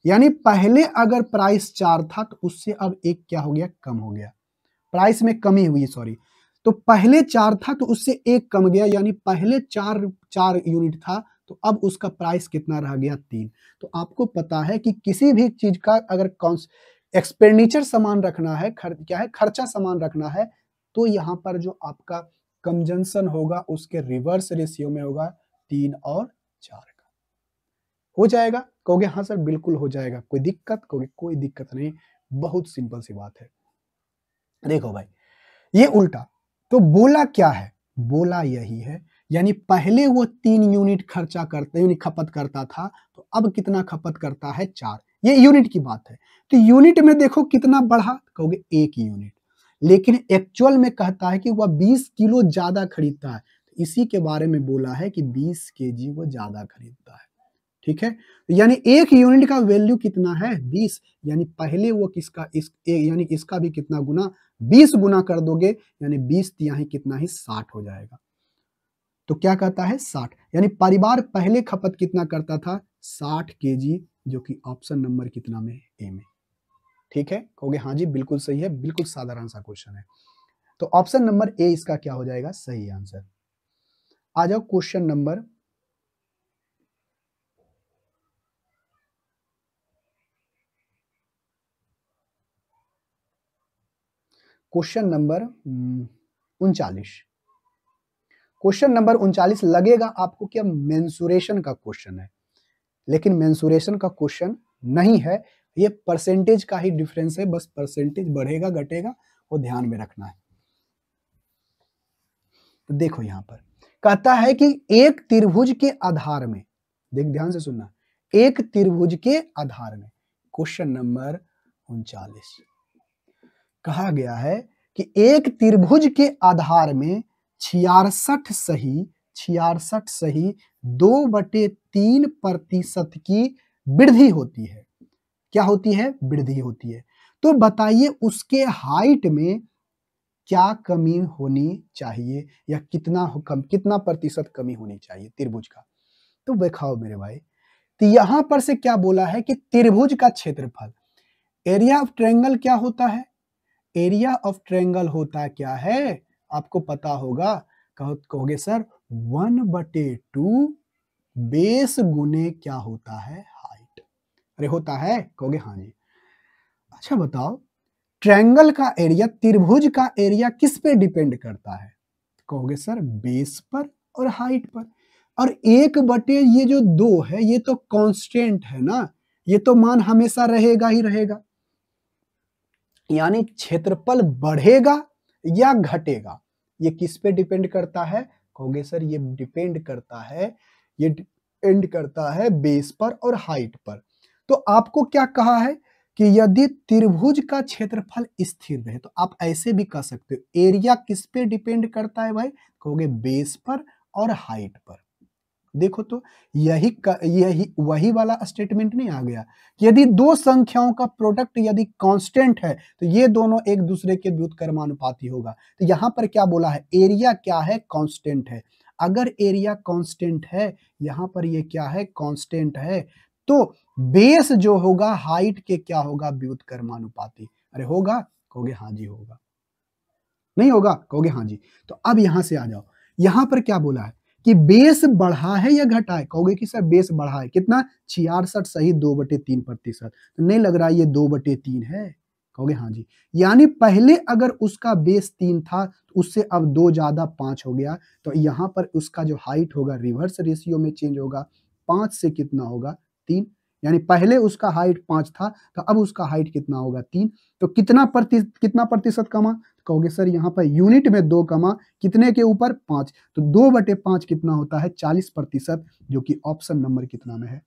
यानी पहले अगर प्राइस 4 था तो उससे अब 1 क्या हो गया, कम हो गया, प्राइस में कमी हुई, सॉरी। तो पहले 4 था तो उससे 1 कम गया, यानी पहले 4 यूनिट था तो अब उसका प्राइस कितना रह गया, 3। तो आपको पता है कि किसी भी चीज का अगर एक्सपेंडिचर समान रखना है, क्या है, खर्चा समान रखना है, तो यहाँ पर जो आपका कंजंक्शन होगा उसके रिवर्स रेशियो में होगा 3 और 4 का। हो जाएगा? कहोगे हाँ सर बिल्कुल हो जाएगा, कोई दिक्कत? कहोगे कोई दिक्कत नहीं, बहुत सिंपल सी बात है। देखो भाई, ये उल्टा, तो बोला क्या है, बोला यही है, यानी पहले वो 3 यूनिट खर्चा करते यूनिट खपत करता था तो अब कितना खपत करता है, 4। ये यूनिट की बात है। तो यूनिट में देखो कितना बढ़ा, कहोगे 1 यूनिट, लेकिन एक्चुअल में कहता है कि वह 20 किलो ज्यादा खरीदता है, तो इसी के बारे में बोला है कि 20 केजी वो ज्यादा खरीदता है। ठीक है, यानी 1 यूनिट का वैल्यू कितना है, 20, यानी पहले वो किसका यानी इसका भी कितना गुना, 20 गुना कर दोगे, यानी 20 तिहाई कितना ही 60 हो जाएगा। तो क्या कहता है, 60, यानी परिवार पहले खपत कितना करता था, 60 केजी, जो कि ऑप्शन नंबर कितना में, ए में। ठीक है, कहोगे हाँ जी बिल्कुल सही है, बिल्कुल साधारण सा क्वेश्चन है। तो ऑप्शन नंबर ए इसका क्या हो जाएगा, सही आंसर। आ जाओ question number question number 39। Question number 39 लगेगा आपको क्या मेंसुरेशन का क्वेश्चन है, लेकिन मेंसुरेशन का क्वेश्चन नहीं है, ये परसेंटेज का ही डिफरेंस है, बस परसेंटेज बढ़ेगा घटेगा वो ध्यान में रखना है। तो देखो यहां पर कहता है कि एक त्रिभुज के आधार में, देख ध्यान से सुनना, एक त्रिभुज के आधार में, क्वेश्चन नंबर 39 कहा गया है कि एक त्रिभुज के आधार में 66 सही 2/3% की वृद्धि होती है। क्या होती है, वृद्धि होती है। तो बताइए उसके हाइट में क्या कमी होनी चाहिए, या कितना प्रतिशत कमी होनी चाहिए त्रिभुज का। तो दिखाओ मेरे भाई, तो यहां पर से क्या बोला है कि त्रिभुज का क्षेत्रफल, एरिया ऑफ ट्रायंगल क्या होता है, एरिया ऑफ ट्रायंगल होता क्या है, आपको पता होगा, कहोगे सर 1/2 बेस गुने क्या होता है, हाइट। अरे होता है, कहोगे हाँ जी। अच्छा बताओ, ट्रायंगल का एरिया, त्रिभुज का एरिया किस पे डिपेंड करता है, कहोगे सर बेस पर और हाइट पर। और 1/, ये जो 2 है ये तो कांस्टेंट है ना, ये तो मान हमेशा रहेगा ही रहेगा, यानी क्षेत्रफल बढ़ेगा या घटेगा, ये किस पे डिपेंड करता है, कहोगे सर ये डिपेंड करता है, ये डिपेंड करता है बेस पर और हाइट पर। तो आपको क्या कहा है कि यदि त्रिभुज का क्षेत्रफल स्थिर रहे, तो आप ऐसे भी कह सकते हो एरिया किस पे डिपेंड करता है भाई, कहोगे बेस पर और हाइट पर। देखो तो यही वही वाला स्टेटमेंट नहीं आ गया कि यदि दो संख्याओं का प्रोडक्ट यदि कांस्टेंट है तो ये दोनों एक दूसरे के व्युत्क्रमानुपाती होगा। तो यहां पर क्या बोला है, एरिया क्या है, कांस्टेंट है। अगर एरिया कांस्टेंट है, यहां पर ये क्या है, कांस्टेंट है, तो बेस जो होगा हाइट के क्या होगा, व्युत्क्रमानुपाती। अरे होगा, कहोगे हाँ जी होगा, नहीं होगा, कहोगे हाँ जी। तो अब यहां से आ जाओ, यहां पर क्या बोला है कि बेस बढ़ा है या घटा है, कहोगे कि सर बेस बढ़ा है, कितना, 66 सही 2/3%। तो नहीं लग रहा है ये 2/3 है, कहोगे हाँ जी। यानी पहले अगर उसका बेस 3 था तो उससे अब 2 ज्यादा 5 हो गया, तो यहाँ पर उसका जो हाइट होगा रिवर्स रेशियो में चेंज होगा, 5 से कितना होगा, 3। यानी पहले उसका हाइट 5 था तो अब उसका हाइट कितना होगा, 3। तो कितना प्रतिशत कमा, कहोगे सर यहाँ पर यूनिट में 2 कमा, कितने के ऊपर, 5। तो 2/5 कितना होता है, 40%, जो कि ऑप्शन नंबर कितना में है,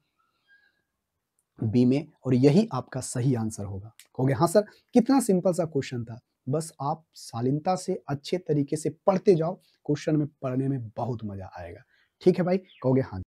बी में। और यही आपका सही आंसर होगा। कहोगे हाँ सर, कितना सिंपल सा क्वेश्चन था, बस आप शालीनता से अच्छे तरीके से पढ़ते जाओ, क्वेश्चन में पढ़ने में बहुत मजा आएगा। ठीक है भाई, कहोगे हाँ।